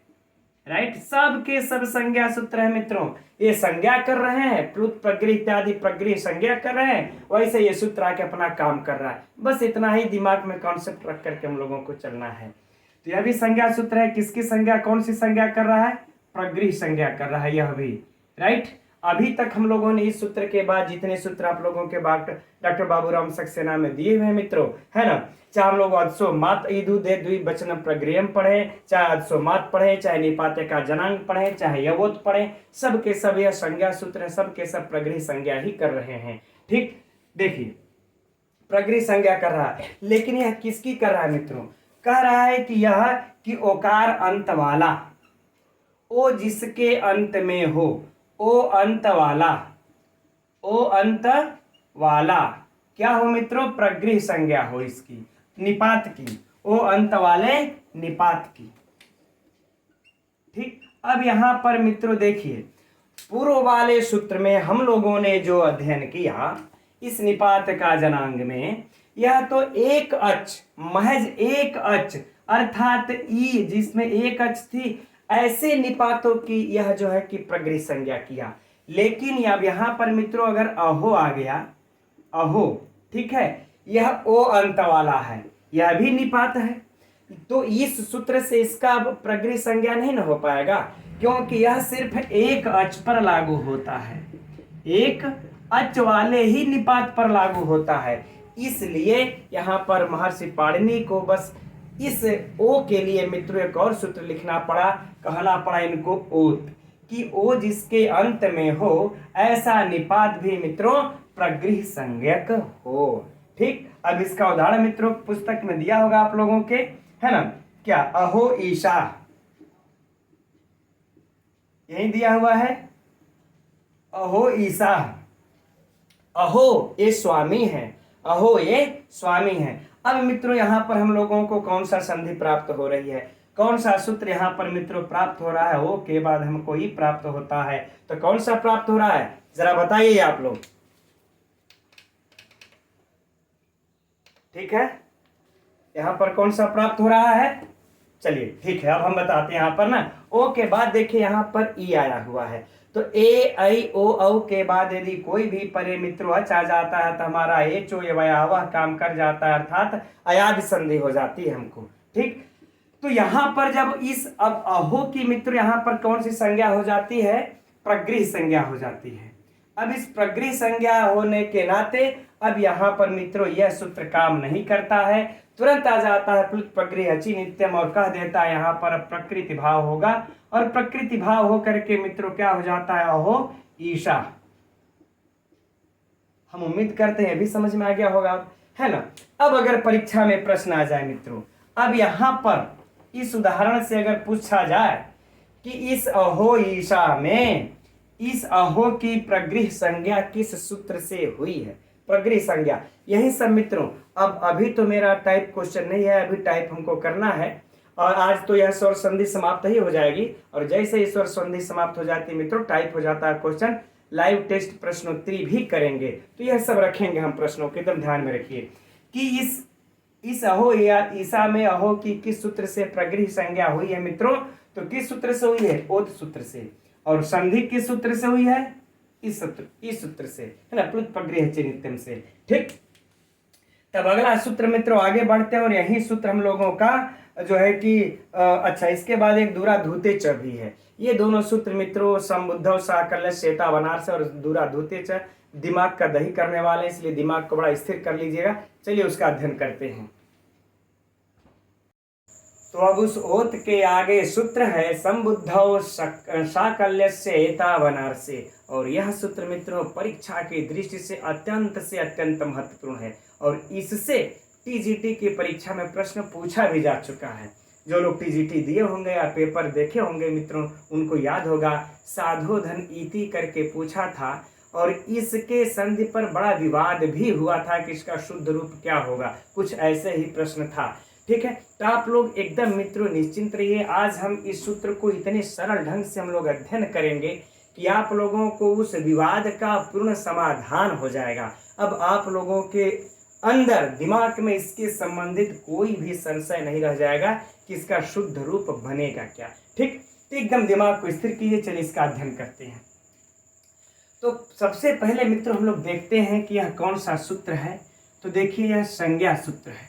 राइट। सब के सब संज्ञा सूत्र है मित्रों। ये संज्ञा कर रहे हैं, प्लुत प्रगृह इत्यादि प्रगृह संज्ञा कर रहे हैं, वैसे ये सूत्र आके अपना काम कर रहा है। बस इतना ही दिमाग में कॉन्सेप्ट रख करके हम लोगों को चलना है। तो यह भी संज्ञा सूत्र है, किसकी संज्ञा, कौन सी संज्ञा कर रहा है? प्रगृह संज्ञा कर रहा है यह भी, राइट। अभी तक हम लोगों ने इस सूत्र के बाद जितने सूत्र आप लोगों के डॉक्टर बाबूराम सक्सेना में दिए हुए हैं मित्रों, है ना, चाहे हम लोग अदसो मात ईदु दे द्विवचन प्रगृहम पढ़े, चाहे अदसो मात पढ़े, चाहे निपाते का जनांग पढ़े, चाहे यवोत पढ़े, सब के सब यह संज्ञा सूत्र है, सब के सब प्रगृह संज्ञा ही कर रहे हैं। ठीक, देखिए प्रगृह संज्ञा कर रहा है, लेकिन यह किसकी कर रहा है मित्रों? कह रहा है कि यह कि ओकार अंत वाला, ओ जिसके अंत में हो, ओ अंत वाला, ओ अंत वाला क्या हो मित्रों? प्रगृह संज्ञा हो इसकी, निपात की, ओ अंत वाले निपात की। ठीक, अब यहां पर मित्रों देखिए पूर्व वाले सूत्र में हम लोगों ने जो अध्ययन किया इस निपात का जनांग में, यह तो एक अच, महज एक अच अर्थात ई जिसमें एक अच थी, ऐसे निपातों की यह जो है कि प्रगृह संज्ञा किया। लेकिन अब यहां पर मित्रों अगर अहो आ गया, अहो, ठीक है, यह ओ अंत वाला है, यह भी निपात है, तो इस सूत्र से इसका प्रगृह संज्ञा नहीं ना हो पाएगा, क्योंकि यह सिर्फ एक अच पर लागू होता है, एक अच वाले ही निपात पर लागू होता है। इसलिए यहां पर महर्षि पाणिनि को बस इस ओ के लिए मित्रों एक और सूत्र लिखना पड़ा, कहना पड़ा इनको ओत, कि ओ जिसके अंत में हो ऐसा निपात भी मित्रों प्रगृह संज्ञक हो। ठीक, अब इसका उदाहरण मित्रों पुस्तक में दिया होगा आप लोगों के, है ना, क्या? अहो ईशा, यही दिया हुआ है, अहो ईशा, अहो ये स्वामी है, अहो ये स्वामी है। अब मित्रों यहाँ पर हम लोगों को कौन सा संधि प्राप्त हो रही है, कौन सा सूत्र यहाँ पर मित्रों प्राप्त हो रहा है, ओ के बाद हमको ई प्राप्त होता है। तो कौन सा प्राप्त हो रहा है जरा बताइए आप लोग। ठीक है, यहाँ पर कौन सा प्राप्त हो रहा है, चलिए ठीक है अब हम बताते हैं। यहाँ पर ना ओ के बाद देखिए यहाँ पर ई आया हुआ है, तो ए आई ओ औ के बाद यदि कोई भी परे मित्रों अच आ जाता है तो हमारा एच ओ वह काम कर जाता है, अर्थात अयाद संधि हो जाती है हमको। ठीक, तो यहाँ पर जब इस अब अहो की मित्र यहाँ पर कौन सी संज्ञा हो जाती है, प्रगृह संज्ञा हो जाती है। अब इस प्रगृह संज्ञा होने के नाते अब यहाँ पर मित्रों यह सूत्र काम नहीं करता है, तुरंत आ जाता है प्लुत प्रगृह अचि नित्यम और कह देता है यहाँ पर प्रकृति भाव होगा, और प्रकृति भाव होकर के मित्रों क्या हो जाता है, अहो ईशा। हम उम्मीद करते हैं अभी समझ में आ गया होगा, है ना। अब अगर परीक्षा में प्रश्न आ जाए मित्रों, अब यहाँ पर इस उदाहरण से अगर पूछा जाए कि इस अहो ईशा में इस अहो की प्रगृह संज्ञा किस सूत्र से हुई है, प्रगृह संज्ञा, यही सब मित्रों। अब अभी तो मेरा टाइप क्वेश्चन नहीं है, अभी टाइप हमको करना है, और आज तो यह स्वर संधि समाप्त ही हो जाएगी, और जैसे ही स्वर संधि समाप्त हो जाती है मित्रों टाइप हो जाता है क्वेश्चन, लाइव टेस्ट प्रश्नोत्तरी भी करेंगे। तो यह सब रखेंगे हम प्रश्नों के, एकदम ध्यान में रखिए कि इस अहो या ईसा में अहो की किस सूत्र से प्रगृह संज्ञा हुई है मित्रों, तो किस सूत्र से हुई है, ओत सूत्र से, और संधि किस सूत्र से हुई है, इस सूत्र से, है ना, प्लुत प्रगृह अचि नित्यम से। ठीक, तब अगला सूत्र मित्रों आगे बढ़ते हैं, और यही सूत्र हम लोगों का जो है कि अच्छा इसके बाद एक दूरा धूते च भी है। ये दोनों सूत्र मित्रों संबुद्धव साकल्य श्वेता बनारस और दूरा धूते च दिमाग का दही करने वाले, इसलिए दिमाग को बड़ा स्थिर कर लीजिएगा। चलिए उसका अध्ययन करते हैं। तो अब उस ओत के आगे सूत्र है संबुद्धव साकल्य श्वेता बनारसे, और यह सूत्र मित्रों परीक्षा की दृष्टि से अत्यंत महत्वपूर्ण है, और इससे टीजीटी की परीक्षा में प्रश्न पूछा भी जा चुका है। जो लोग टीजीटी दिए होंगे या पेपर देखे होंगे मित्रों उनको याद होगा, साधोधन इति करके पूछा था, और इसके संधि पर बड़ा विवाद भी हुआ था कि इसका शुद्ध रूप क्या होगा, कुछ ऐसे ही प्रश्न था। ठीक है, तो आप लोग एकदम मित्रों निश्चिंत रहिए। आज हम इस सूत्र को इतने सरल ढंग से हम लोग अध्ययन करेंगे कि आप लोगों को उस विवाद का पूर्ण समाधान हो जाएगा। अब आप लोगों के अंदर दिमाग में इसके संबंधित कोई भी संशय नहीं रह जाएगा कि इसका शुद्ध रूप बनेगा क्या। ठीक, तो एकदम दिमाग को स्थिर कीजिए। चलिए इसका अध्ययन करते हैं। तो सबसे पहले मित्रों हम लोग देखते हैं कि यह कौन सा सूत्र है। तो देखिए यह संज्ञा सूत्र है।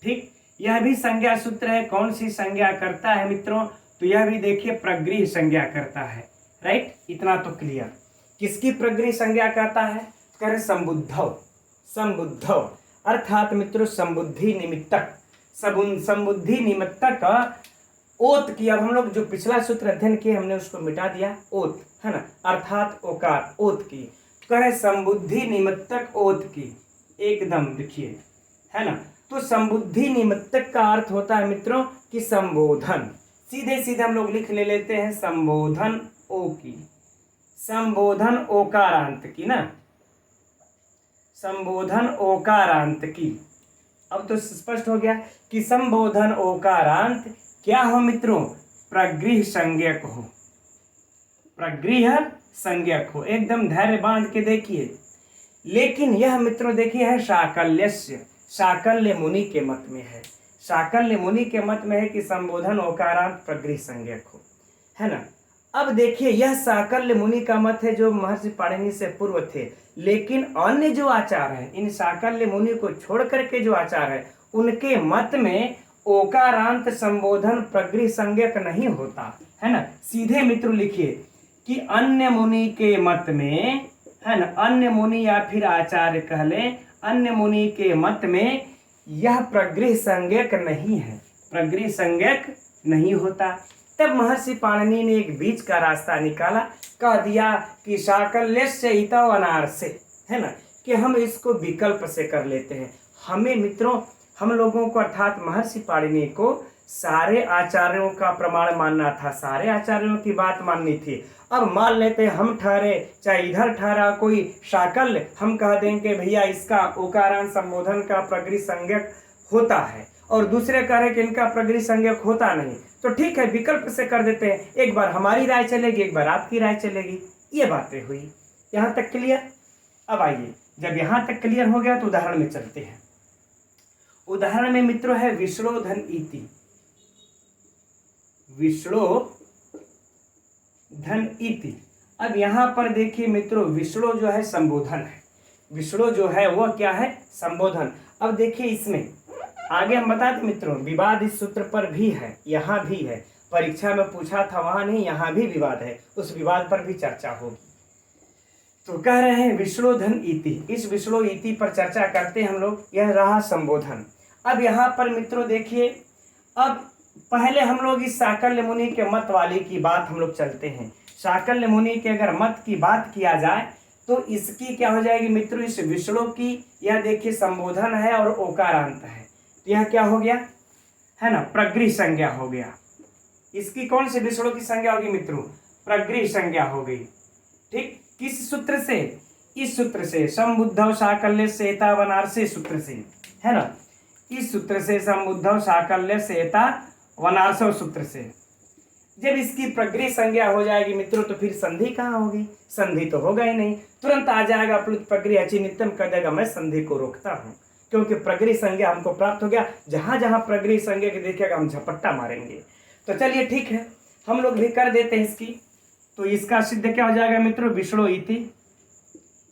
ठीक, यह भी संज्ञा सूत्र है। कौन सी संज्ञा करता है मित्रों, तो यह भी देखिए प्रगृह संज्ञा करता है। राइट, इतना तो क्लियर। किसकी प्रगृह संज्ञा करता है, कह संबुद्धव अर्थात मित्रों संबुद्धि निमित्तक, संबुद्धि निमित्तक ओत की। अब हम लोग जो पिछला सूत्र अध्ययन किए हमने उसको मिटा दिया, ओत है ना, अर्थात ओकार, ओत की, कह संबुद्धि निमित्तक ओत की, एकदम लिखिए, है ना। तो संबुद्धि निमित्तक का अर्थ होता है मित्रों कि संबोधन, सीधे सीधे हम लोग लिख ले लेते हैं संबोधन ओ की, संबोधन ओकारांत की ना, संबोधन ओकारांत की। अब तो स्पष्ट हो गया कि संबोधन ओकारांत क्या हो मित्रों, प्रगृह संज्ञक हो, प्रगृह संज्ञक हो। एकदम धैर्य बांध के देखिए। लेकिन यह मित्रों देखिए है शाकल्यस्य, शाकल्य मुनि के मत में है, शाकल्य मुनि के मत में है कि संबोधन ओकारांत प्रगृह संज्ञक हो, है ना। अब देखिए यह शाकल्य मुनि का मत है जो महर्षि पाणिनि से पूर्व थे, लेकिन अन्य जो आचार्य हैं, इन शाकल्य मुनि को छोड़ करके जो आचार्य है उनके मत में ओकारांत संबोधन प्रगृह संज्ञक नहीं होता, है ना। सीधे मित्र लिखिए कि अन्य मुनि के मत में, है ना, अन्य मुनि या फिर आचार्य कह लें, अन्य मुनि के मत में यह प्रगृह संज्ञक नहीं है, प्रगृह संज्ञक नहीं होता। तब महर्षि पाणिनि ने एक बीच का रास्ता निकाला, कह दिया कि शाकल्यस्य इतौ अनार्से, है ना, कि हम इसको विकल्प से कर लेते हैं। हमें मित्रों, हम लोगों को अर्थात महर्षि पाणिनि को सारे आचार्यों का प्रमाण मानना था, सारे आचार्यों की बात माननी थी। अब मान लेते हम ठहरे, चाहे इधर ठहरा कोई शाकल्य, हम कह देंगे भैया इसका ओकारांत संबोधन का प्रगृह संज्ञक होता है और दूसरे कह रहे हैं कि इनका प्रगृह संज्ञक होता नहीं, तो ठीक है विकल्प से कर देते हैं, एक बार हमारी राय चलेगी, एक बार आपकी राय चलेगी। ये बातें हुई, यहाँ तक क्लियर। अब आइए, जब यहाँ तक क्लियर हो गया तो उदाहरण में चलते हैं। उदाहरण में मित्रों है विष्णो धन इति। विष्णो धन इति। अब यहाँ पर देखिए मित्रों, विष्णु जो है संबोधन है, विष्णु जो है वह क्या है, संबोधन। अब देखिए इसमें आगे हम बताते मित्रों, विवाद इस सूत्र पर भी है, यहाँ भी है, परीक्षा में पूछा था वहां नहीं, यहाँ भी विवाद है, उस विवाद पर भी चर्चा होगी। तो कह रहे हैं विष्णु धन इति, इस विष्णु इति पर चर्चा करते हैं हम लोग, यह रहा संबोधन। अब यहाँ पर मित्रों देखिए, अब पहले हम लोग इस साकल्य मुनि के मत वाली की बात हम लोग चलते हैं। साकल्य मुनि के अगर मत की बात किया जाए तो इसकी क्या हो जाएगी मित्रों, इस विष्णु की, यह देखिए संबोधन है और ओकारांत है, तो यह क्या हो गया है ना, प्रगृह संज्ञा हो गया। इसकी कौन सी विष्णु की संज्ञा होगी मित्रों, प्रगृह संज्ञा हो गई। ठीक, किस सूत्र से, इस सूत्र से, संबुद्धव साकल्य सेता वनार्से सूत्र से, है ना, इस सूत्र से, संबुद्धव साकल्य सेता वनार्सव सूत्र से। जब इसकी प्रगृह संज्ञा हो जाएगी मित्रों तो फिर संधि कहाँ होगी, संधि तो होगा ही नहीं, तुरंत आ जाएगा प्लुत प्रगृह अचिनित्यम कर देगा, मैं संधि को रोकता हूँ, क्योंकि प्रगृह संज्ञा हमको प्राप्त हो गया। जहां जहां प्रगृह संज्ञा के देखिएगा हम झपट्टा मारेंगे। तो चलिए ठीक है, हम लोग भी कर देते हैं इसकी। तो इसका सिद्ध क्या हो जाएगा मित्रों, विष्णु इति,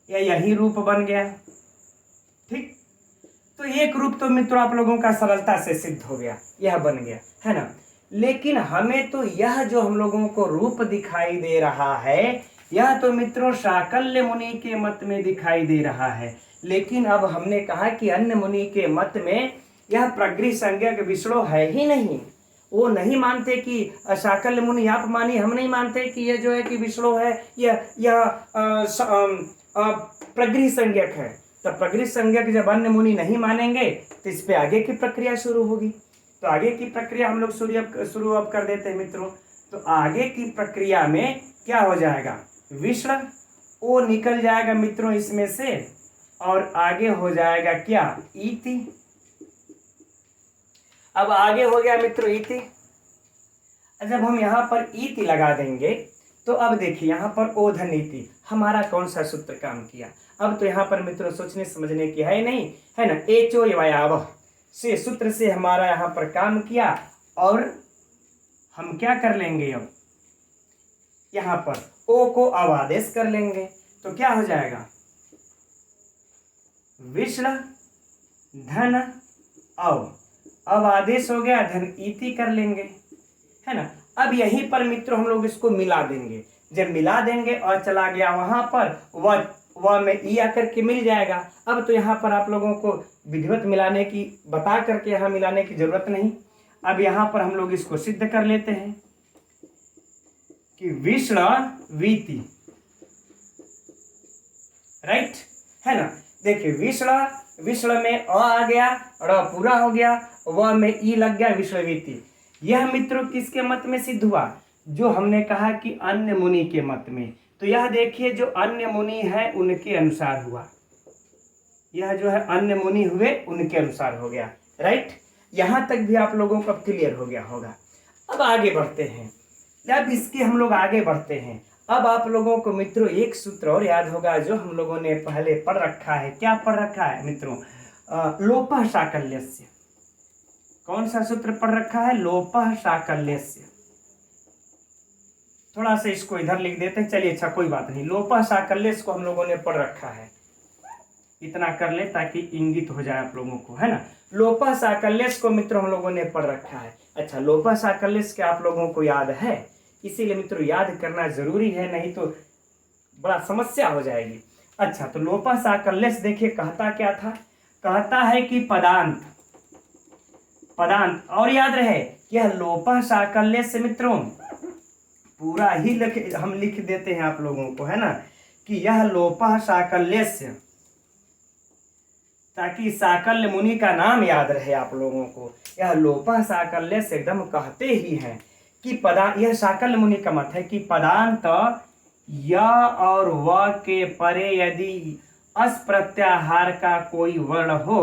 या यही रूप बन गया। ठीक, तो एक रूप तो मित्रों आप लोगों का सरलता से सिद्ध हो गया, यह बन गया, है ना। लेकिन हमें तो यह जो हम लोगों को रूप दिखाई दे रहा है, यह तो मित्रों साकल्य मुनि के मत में दिखाई दे रहा है। लेकिन अब हमने कहा कि अन्य मुनि के मत में यह प्रगृह संज्ञक विष्णु है ही नहीं, वो नहीं मानते कि साकल्य मुनि, आप मानिए हम नहीं मानते कि यह जो है कि विष्णु है, यह प्रगृह संज्ञक है। तो प्रगृह संज्ञक जब अन्य मुनि नहीं मानेंगे तो इस पे आगे की प्रक्रिया शुरू होगी। तो आगे की प्रक्रिया हम लोग शुरू अब कर देते हैं मित्रों। तो आगे की प्रक्रिया में क्या हो जाएगा, विष्णु ओ निकल जाएगा मित्रों इसमें से, और आगे हो जाएगा क्या, इति। अब आगे हो गया मित्रों इति। जब हम यहाँ पर इति लगा देंगे तो अब देखिए यहाँ पर ओधन इति, हमारा कौन सा सूत्र काम किया। अब तो यहाँ पर मित्रों सोचने समझने की है नहीं, है ना, एचो यवायावह से सूत्र से हमारा यहाँ पर काम किया। और हम क्या कर लेंगे, अब यहाँ पर ओ को अब आदेश कर लेंगे, तो क्या हो जाएगा, विष्णु धन अब आदेश हो गया, धन इति कर लेंगे, है ना। अब यहीं पर मित्रों हम लोग इसको मिला देंगे। जब मिला देंगे और चला गया वहां पर, वह में ई आकर के मिल जाएगा। अब तो यहाँ पर आप लोगों को विधिवत मिलाने की बता करके यहाँ मिलाने की जरूरत नहीं। अब यहाँ पर हम लोग इसको सिद्ध कर लेते हैं कि विष्णु वीति, राइट, है ना। देखिए विष्णु में अ आ गया, र पूरा हो गया, व में ई लग गया, विष्णुवीति। यह मित्रों किसके मत में सिद्ध हुआ, जो हमने कहा कि अन्य मुनि के मत में। तो यह देखिए जो अन्य मुनि है उनके अनुसार हुआ, यह जो है अन्य मुनि हुए उनके अनुसार हो गया, राइट। यहां तक भी आप लोगों को क्लियर हो गया होगा। अब आगे बढ़ते हैं, जब इसके हम लोग आगे बढ़ते हैं, अब आप लोगों को मित्रों एक सूत्र और याद होगा जो हम लोगों ने पहले पढ़ रखा है। क्या पढ़ रखा है मित्रों, लोपः साकल्यस्य। कौन सा सूत्र पढ़ रखा है, लोपः साकल्यस्य। थोड़ा सा इसको इधर लिख देते हैं, चलिए अच्छा कोई बात नहीं, लोपः साकल्यस्य को हम लोगों ने पढ़ रखा है, इतना कर ले ताकि इंगित हो जाए आप लोगों को, है ना। लोपः साकल्यस्य को मित्रों हम लोगों ने पढ़ रखा है। अच्छा, लोपः साकल्यस्य क्या आप लोगों को याद है, इसीलिए मित्रों याद करना जरूरी है, नहीं तो बड़ा समस्या हो जाएगी। अच्छा, तो लोपः साकल्यस्य देखिए कहता क्या था, कहता है कि पदांत, और याद रहे यह लोपः साकल्यस्य मित्रों पूरा ही हम लिख देते हैं आप लोगों को, है ना, कि यह लोपः साकल्यस्य, ताकि साकल्य मुनि का नाम याद रहे आप लोगों को। यह लोपः साकल्यस्य एकदम कहते ही हैं कि यह साकल्य मुनि का मत है कि पदांत य और व के परे यदि अस प्रत्याहार का कोई वर्ण हो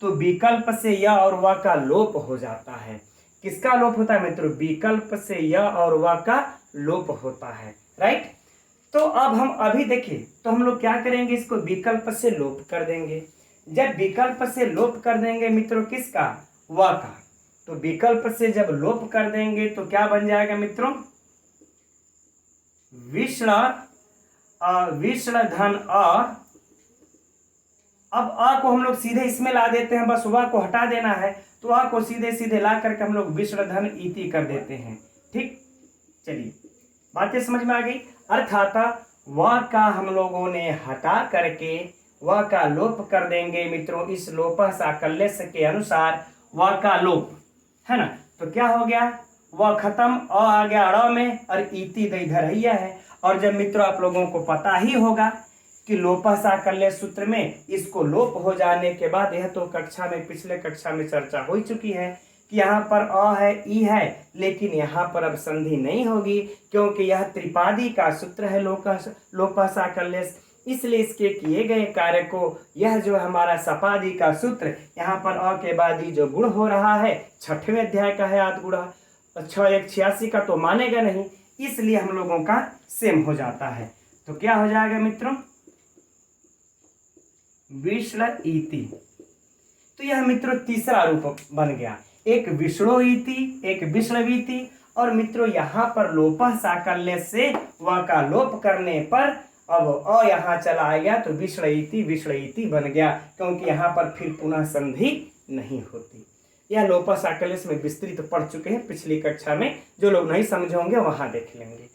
तो विकल्प से य और व का लोप हो जाता है। किसका लोप होता है मित्रों? विकल्प से य और व का लोप होता है, राइट। तो अब हम अभी देखिए, तो हम लोग क्या करेंगे, इसको विकल्प से लोप कर देंगे। जब विकल्प से लोप कर देंगे मित्रों, किसका? व का। तो विकल्प से जब लोप कर देंगे तो क्या बन जाएगा मित्रों? विष्ण धन अ। अब अ को हम लोग सीधे इसमें ला देते हैं, बस व को हटा देना है, तो अ को सीधे सीधे ला करके हम लोग विष्ण धन इति कर देते हैं। ठीक, चलिए बातें समझ में आ गई। अर्थात व का हम लोगों ने हटा करके व का लोप कर देंगे मित्रों। इस लोप साकल्य के अनुसार व का लोप है ना, तो क्या हो गया? व खत्म, अ आ गया अड़ में, और इति इधर ही है। और जब मित्रों आप लोगों को पता ही होगा कि लोप साकल्य सूत्र में इसको लोप हो जाने के बाद, यह तो कक्षा में पिछले कक्षा में चर्चा हो चुकी है कि यहाँ पर अ है, ई है, लेकिन यहाँ पर अब संधि नहीं होगी क्योंकि यह त्रिपादी का सूत्र है लोप साकल्य। इसलिए इसके किए गए कार्य को, यह जो हमारा सपादी का सूत्र, यहाँ पर अ के बाद ही जो गुण हो रहा है, 6वें अध्याय का है आद गुणा, 6 1 86 का तो मानेगा नहीं, इसलिए हम लोगों का सेम हो जाता है। तो क्या हो जाएगा मित्रों? विष्ण इति। तो यह मित्रों तीसरा रूप बन गया, एक विष्णु इति, एक विष्णवीति, और मित्रों यहाँ पर लोप साकल्य से व का लोप करने पर अब अ यहाँ चला आएगा तो विष्ण इति बन गया, क्योंकि यहाँ पर फिर पुनः संधि नहीं होती। यह लोप साकल्य में विस्तृत पढ़ चुके हैं पिछली कक्षा में, जो लोग नहीं समझे होंगे वहां देख लेंगे।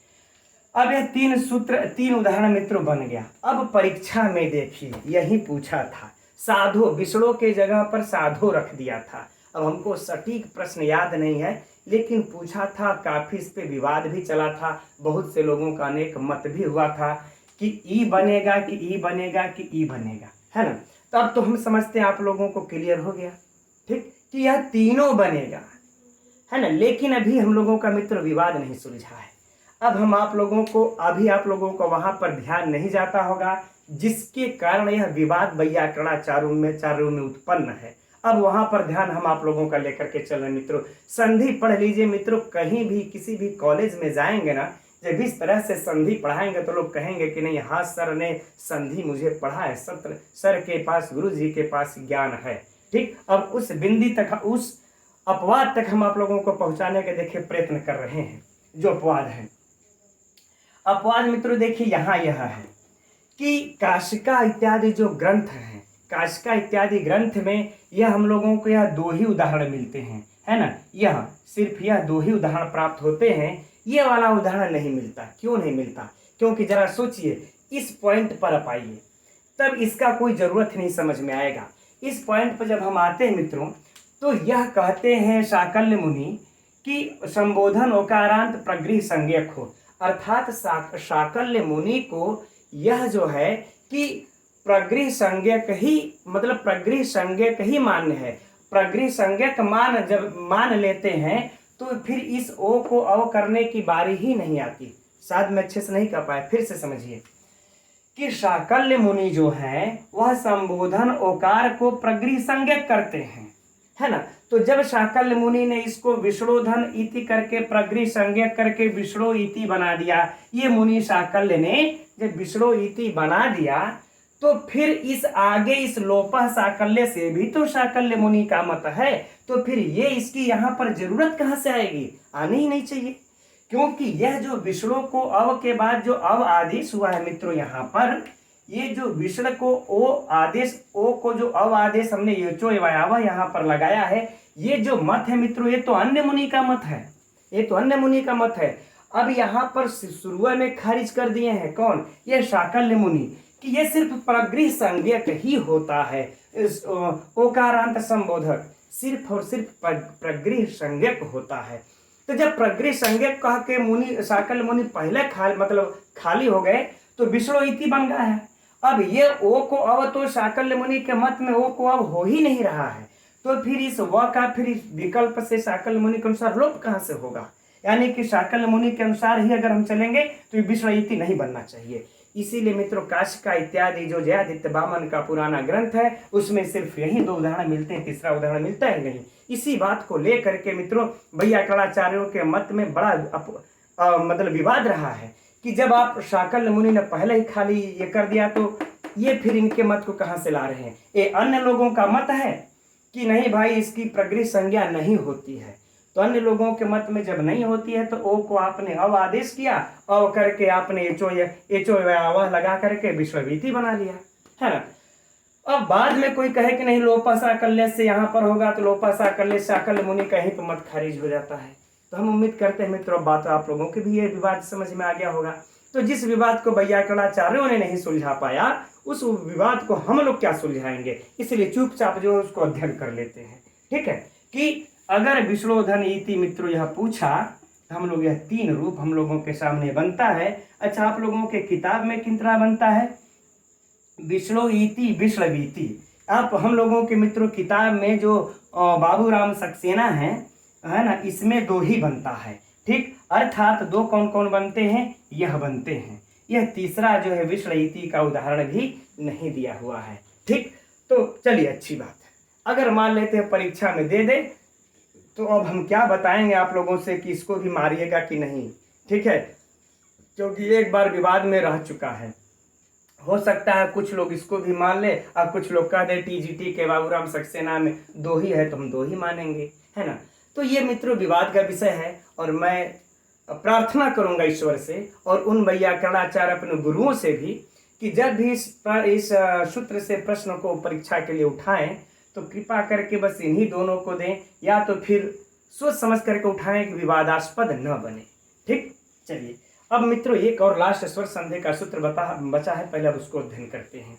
अब यह 3 सूत्र 3 उदाहरण मित्रों बन गया। अब परीक्षा में देखिए यही पूछा था, साधो, विष्णु के जगह पर साधो रख दिया था। अब हमको सटीक प्रश्न याद नहीं है, लेकिन पूछा था, काफी इस पे विवाद भी चला था, बहुत से लोगों का अनेक मत भी हुआ था कि ई बनेगा कि ई बनेगा कि ई बनेगा, है ना। तो अब तो हम समझते हैं आप लोगों को क्लियर हो गया, ठीक, कि यह तीनों बनेगा, है ना। लेकिन अभी हम लोगों का मित्र विवाद नहीं सुलझा है। अब हम आप लोगों को, अभी आप लोगों को वहां पर ध्यान नहीं जाता होगा, जिसके कारण यह विवाद वैयाकरणाचार्यों में उत्पन्न है। अब वहां पर ध्यान हम आप लोगों का लेकर के चल रहे मित्रों। संधि पढ़ लीजिए मित्रों, कहीं भी किसी भी कॉलेज में जाएंगे ना, जब इस तरह से संधि पढ़ाएंगे तो लोग कहेंगे कि नहीं, हाँ सर ने संधि मुझे पढ़ा है, सर के पास, गुरु जी के पास ज्ञान है। ठीक, अब उस बिंदी तक, उस अपवाद तक हम आप लोगों को पहुंचाने के देखिए प्रयत्न कर रहे हैं। जो अपवाद है, अपवाद मित्रों देखिए यहाँ यह है कि काशिका इत्यादि जो ग्रंथ हैं, काशिका इत्यादि ग्रंथ में यह हम लोगों को यह 2 ही उदाहरण मिलते हैं, है ना। यह सिर्फ यह 2 ही उदाहरण प्राप्त होते हैं, ये वाला उदाहरण नहीं मिलता। क्यों नहीं मिलता? क्योंकि जरा सोचिए, इस पॉइंट पर आप आइए, तब इसका कोई जरूरत नहीं समझ में आएगा। इस पॉइंट पर जब हम आते हैं मित्रों, तो यह कहते हैं शाकल्य मुनि कि संबोधन ओकारांत प्रगृह संज्ञक हो, अर्थात शाकल्य मुनि को यह जो है कि प्रगृह संज्ञक ही, मतलब प्रगृह संज्ञक ही मान्य है। प्रगृह संज्ञक मान जब मान लेते हैं तो फिर इस ओ को अव करने की बारी ही नहीं आती। शायद मैं अच्छे से नहीं कर पाया, फिर से समझिए कि शाकल्य मुनि जो है वह संबोधन ओकार को प्रगृह संज्ञक करते हैं, है ना। तो जब शाकल्य मुनि ने इसको विष्णुधन इति करके प्रगृह संज्ञक करके विष्णु इति बना दिया, ये मुनि शाकल्य ने जब विष्णु इति बना दिया, तो फिर इस आगे इस लोप साकल्य से भी तो शाकल्य मुनि का मत है, तो फिर ये इसकी यहाँ पर जरूरत कहाँ से आएगी? आनी ही नहीं चाहिए, क्योंकि यह जो विष्णु को अव के बाद जो अव आदेश हुआ है मित्रों, यहाँ पर ये जो विष्णु को ओ आदेश, ओ को जो अव आदेश हमने योचो एवं यहाँ पर लगाया है, ये जो मत है मित्रों, ये तो अन्य मुनि का मत है, ये तो अन्य मुनि का मत है। अब यहाँ पर शुरुआत में खारिज कर दिए हैं कौन? ये शाकल्य मुनि, कि ये सिर्फ प्रगृह संज्ञक ही होता है, ओकारांत संबोधक सिर्फ और सिर्फ प्रगृह संज्ञक होता है। तो जब प्रगृह संज्ञक कह के मुनि, शाकल्य मुनि पहले खाली हो गए, तो विष्णु इति बन गया है। अब ये ओ को अव तो शाकल्य मुनि के मत में ओ को अब हो ही नहीं रहा है, तो फिर इस व का फिर इस विकल्प से शाकल्य मुनि के अनुसार लोप कहाँ से होगा? यानी कि शाकल्य मुनि के अनुसार ही अगर हम चलेंगे तो विष्णु इति नहीं बनना चाहिए। इसीलिए मित्रों काशिका इत्यादि जो जयादित्य वामन का पुराना ग्रंथ है उसमें सिर्फ यही 2 उदाहरण मिलते हैं, तीसरा उदाहरण मिलता ही नहीं। इसी बात को लेकर के मित्रों वैयाकरणाचार्यों के मत में बड़ा मतलब विवाद रहा है कि जब आप शाकल्य मुनि ने पहले ही खाली ये कर दिया तो ये फिर इनके मत को कहां से ला रहे हैं। ये अन्य लोगों का मत है कि नहीं भाई इसकी प्रगृह संज्ञा नहीं होती है। तो अन्य लोगों के मत में जब नहीं होती है तो ओ को आपने अव आदेश किया, अव करके आपने एचो वह लगा करके विश्ववीति बना लिया, है ना। अब बाद में कोई कहे कि नहीं लोपा साकल्य से यहाँ पर होगा तो लोपा साकल्य साकल्य मुनि कहीं तो मत खारिज हो जाता है। तो हम उम्मीद करते हैं मित्रों बात आप लोगों के भी ये विवाद समझ में आ गया होगा। तो जिस विवाद को वैयाकरणाचार्यों ने नहीं सुलझा पाया उस विवाद को हम लोग क्या सुलझाएंगे, इसलिए चुपचाप जो है उसको अध्ययन कर लेते हैं। ठीक है कि अगर विष्णोधन इति मित्रों यह पूछा तो हम लोग यह 3 रूप हम लोगों के सामने बनता है। अच्छा आप लोगों के किताब में किन तरह बनता है, विष्णु इति विश्ववीति। आप हम लोगों के मित्रों किताब में जो बाबूराम सक्सेना है ना, इसमें 2 ही बनता है। ठीक, अर्थात 2 कौन कौन बनते हैं, यह बनते हैं। यह तीसरा जो है विश्ववीति का उदाहरण भी नहीं दिया हुआ है। ठीक, तो चलिए अच्छी बात है। अगर मान लेते हैं परीक्षा में दे दे तो अब हम क्या बताएंगे आप लोगों से कि इसको भी मारिएगा कि नहीं। ठीक है, क्योंकि एक बार विवाद में रह चुका है। हो सकता है कुछ लोग इसको भी मान ले और कुछ लोग कह दे टीजीटी के बाबूराम सक्सेना में 2 ही है तो हम 2 ही मानेंगे, है ना। तो ये मित्रों विवाद का विषय है और मैं प्रार्थना करूंगा ईश्वर से और उन वैयाकरणाचार्य अपने गुरुओं से भी कि जब भी इस सूत्र से प्रश्न को परीक्षा के लिए उठाएं तो कृपा करके बस इन्हीं दोनों को दें, या तो फिर सोच समझ करके उठाएं कि विवादास्पद न बने। ठीक, चलिए अब मित्रों एक और लास्ट स्वर संधि का सूत्र बचा है, पहले अब उसको अध्ययन करते हैं।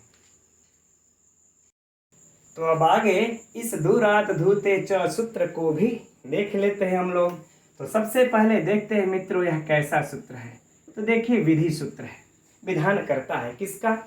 तो अब आगे इस दूरात धूते च सूत्र को भी देख लेते हैं हम लोग। तो सबसे पहले देखते हैं मित्रों यह कैसा सूत्र है। तो देखिए विधि सूत्र है, विधान करता है किसका,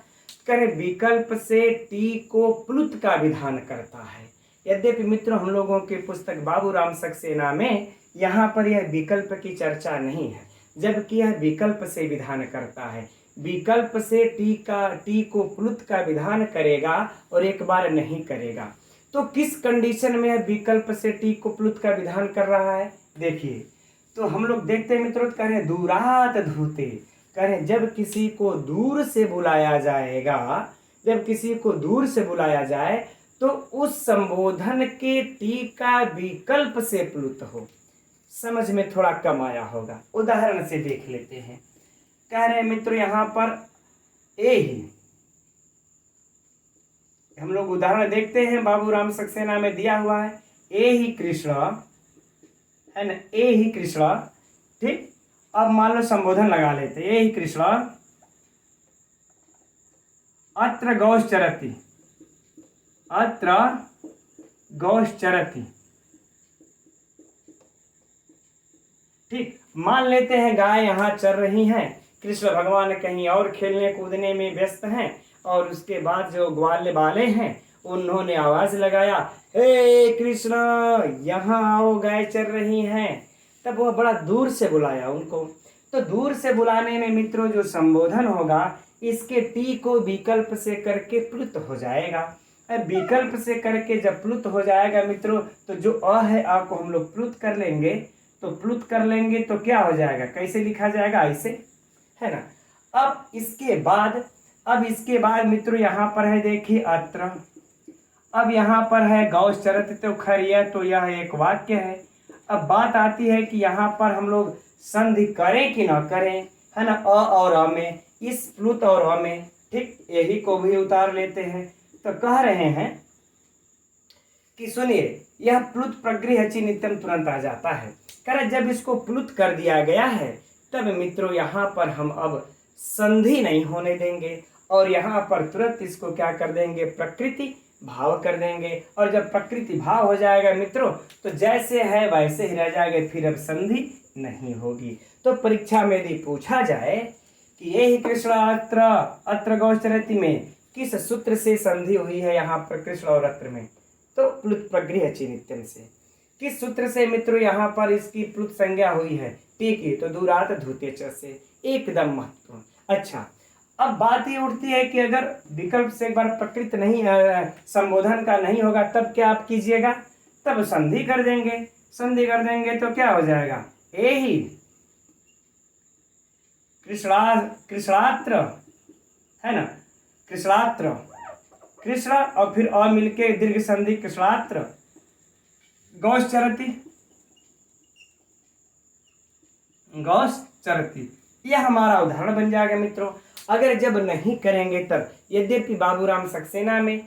करे विकल्प से टी को प्लुत का विधान करता है। यद्यपि मित्रों हम लोगों की पुस्तक बाबूराम सक्सेना में यहाँ पर यह विकल्प की चर्चा नहीं है, जबकि यह विकल्प से विधान करता है। विकल्प से टी को प्लुत का विधान करेगा और एक बार नहीं करेगा। तो किस कंडीशन में यह विकल्प से टी को प्लुत का विधान कर रहा है, देखिए। तो हम लोग देखते हैं मित्रों, कह रहे दूरात धूते, कह रहे जब किसी को दूर से बुलाया जाएगा, जब किसी को दूर से बुलाया जाए तो उस संबोधन के टी का विकल्प से प्लुत हो। समझ में थोड़ा कम आया होगा, उदाहरण से देख लेते हैं। कह रहे मित्रों यहां पर ए ही, हम लोग उदाहरण देखते हैं बाबूराम सक्सेना में दिया हुआ है, ए ही कृष्ण, है ना, ए ही कृष्ण। ठीक, अब मान लो संबोधन लगा लेते, ए ही कृष्ण अत्र गौश्चरति, अत्र गौश्चरति। ठीक, मान लेते हैं गाय यहाँ चर रही हैं, कृष्ण भगवान कहीं और खेलने कूदने में व्यस्त हैं और उसके बाद जो ग्वाले वाले हैं उन्होंने आवाज लगाया, हे कृष्ण यहाँ आओ गाय चर रही हैं। तब वह बड़ा दूर से बुलाया उनको। तो दूर से बुलाने में मित्रों जो संबोधन होगा इसके टी को विकल्प से करके प्लुत हो जाएगा। विकल्प से करके जब प्लुत हो जाएगा मित्रों तो जो अ है अ को हम लोग प्लुत कर लेंगे। तो प्लुत कर लेंगे तो क्या हो जाएगा, कैसे लिखा जाएगा, ऐसे, है ना। अब इसके बाद मित्रों यहाँ पर है देखिए अत्र। अब यहाँ पर है गौश्चरति, तो खैर तो यह एक वाक्य है। अब बात आती है कि यहाँ पर हम लोग संधि करें कि ना करें, है ना, अ और अ में, इस प्लुत और अ में। ठीक, यही को भी उतार लेते हैं। तो कह रहे हैं कि सुनिए यह प्लुत प्रगृह ची नित्यम तुरंत आ जाता है। कह जब इसको प्लुत कर दिया गया है तब मित्रों यहाँ पर हम अब संधि नहीं होने देंगे और यहाँ पर तुरंत इसको क्या कर देंगे, प्रकृति भाव कर देंगे। और जब प्रकृति भाव हो जाएगा मित्रों तो जैसे है वैसे ही रह जाएगा, फिर अब संधि नहीं होगी। तो परीक्षा में यदि पूछा जाए कि ये ही कृष्ण अत्र गौश्चरति में किस सूत्र से संधि हुई है यहाँ पर कृष्ण और अत्र में, तो प्लुत प्रगृह ची नित्यम से। किस सूत्र से मित्रों यहाँ पर इसकी प्लुत संज्ञा हुई है, ठीक है, तो दूरात धूते च से, एकदम महत्वपूर्ण। अच्छा, अब बात ये उठती है कि अगर विकल्प से एक बार प्रकृत नहीं संबोधन का नहीं होगा तब क्या आप कीजिएगा, तब संधि कर देंगे। संधि कर देंगे तो क्या हो जाएगा, ए ही कृष्णात्र है ना, कृष्णात्र, कृष्ण और फिर अ मिलके दीर्घ संधि कृष्णात्र, गौश्चरति, गौश्चरति। यह हमारा उदाहरण बन जाएगा मित्रों। अगर जब नहीं करेंगे तब, यद्यपि बाबूराम सक्सेना में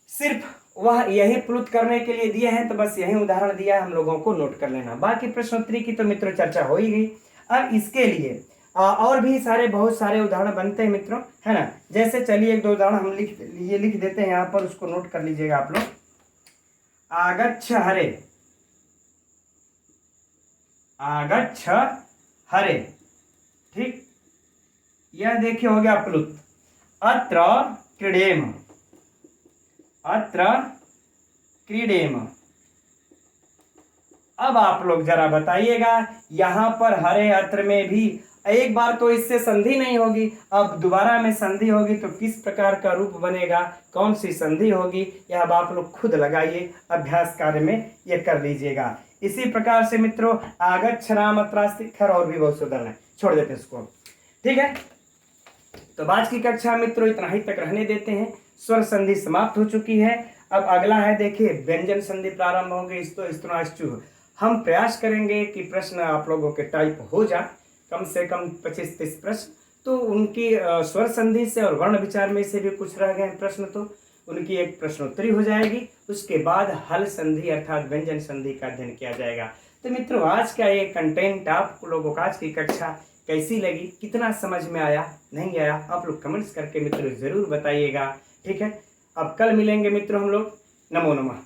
सिर्फ वह यही प्लुत करने के लिए दिए हैं, तो बस यही उदाहरण दिया है, हम लोगों को नोट कर लेना। बाकी प्रश्नोत्तरी की तो मित्रों चर्चा हो ही गई। अब इसके लिए और भी सारे बहुत सारे उदाहरण बनते हैं मित्रों, है ना। जैसे चलिए एक दो उदाहरण हम लिख देते हैं यहाँ पर, उसको नोट कर लीजिएगा आप लोग। आगच्छ हरे, आगच्छ हरे, ठीक, यह देखिए हो गया प्लुत। अत्र क्रीडेम, अत्र क्रीडेम। अब आप लोग जरा बताइएगा, यहां पर हरे अत्र में भी एक बार तो इससे संधि नहीं होगी, अब दोबारा में संधि होगी तो किस प्रकार का रूप बनेगा, कौन सी संधि होगी, यह अब आप लोग खुद लगाइए, अभ्यास कार्य में ये कर लीजिएगा। इसी प्रकार से मित्रों आगच्छ राम अत्रास्ति, खैर और भी बहुत उदाहरण है, छोड़ देते हैं इसको, ठीक है। तो आज की कक्षा मित्रों इतना ही तक रहने देते हैं। स्वर संधि समाप्त हो चुकी है। अब अगला है देखिए व्यंजन संधि प्रारंभ होंगे। इस्तो हम प्रयास करेंगे कि प्रश्न आप लोगों के टाइप हो जाए, कम से कम 25-30 प्रश्न, तो उनकी स्वर संधि से और वर्ण विचार में से भी कुछ रह गए प्रश्न, तो उनकी एक प्रश्नोत्तरी हो जाएगी। उसके बाद हल संधि अर्थात व्यंजन संधि का अध्ययन किया जाएगा। तो मित्रों आज का ये कंटेंट आप लोगों को आज की कक्षा कैसी लगी, कितना समझ में आया नहीं आया, आप लोग कमेंट्स करके मित्रों जरूर बताइएगा, ठीक है। अब कल मिलेंगे मित्रों हम लोग। नमो नमः।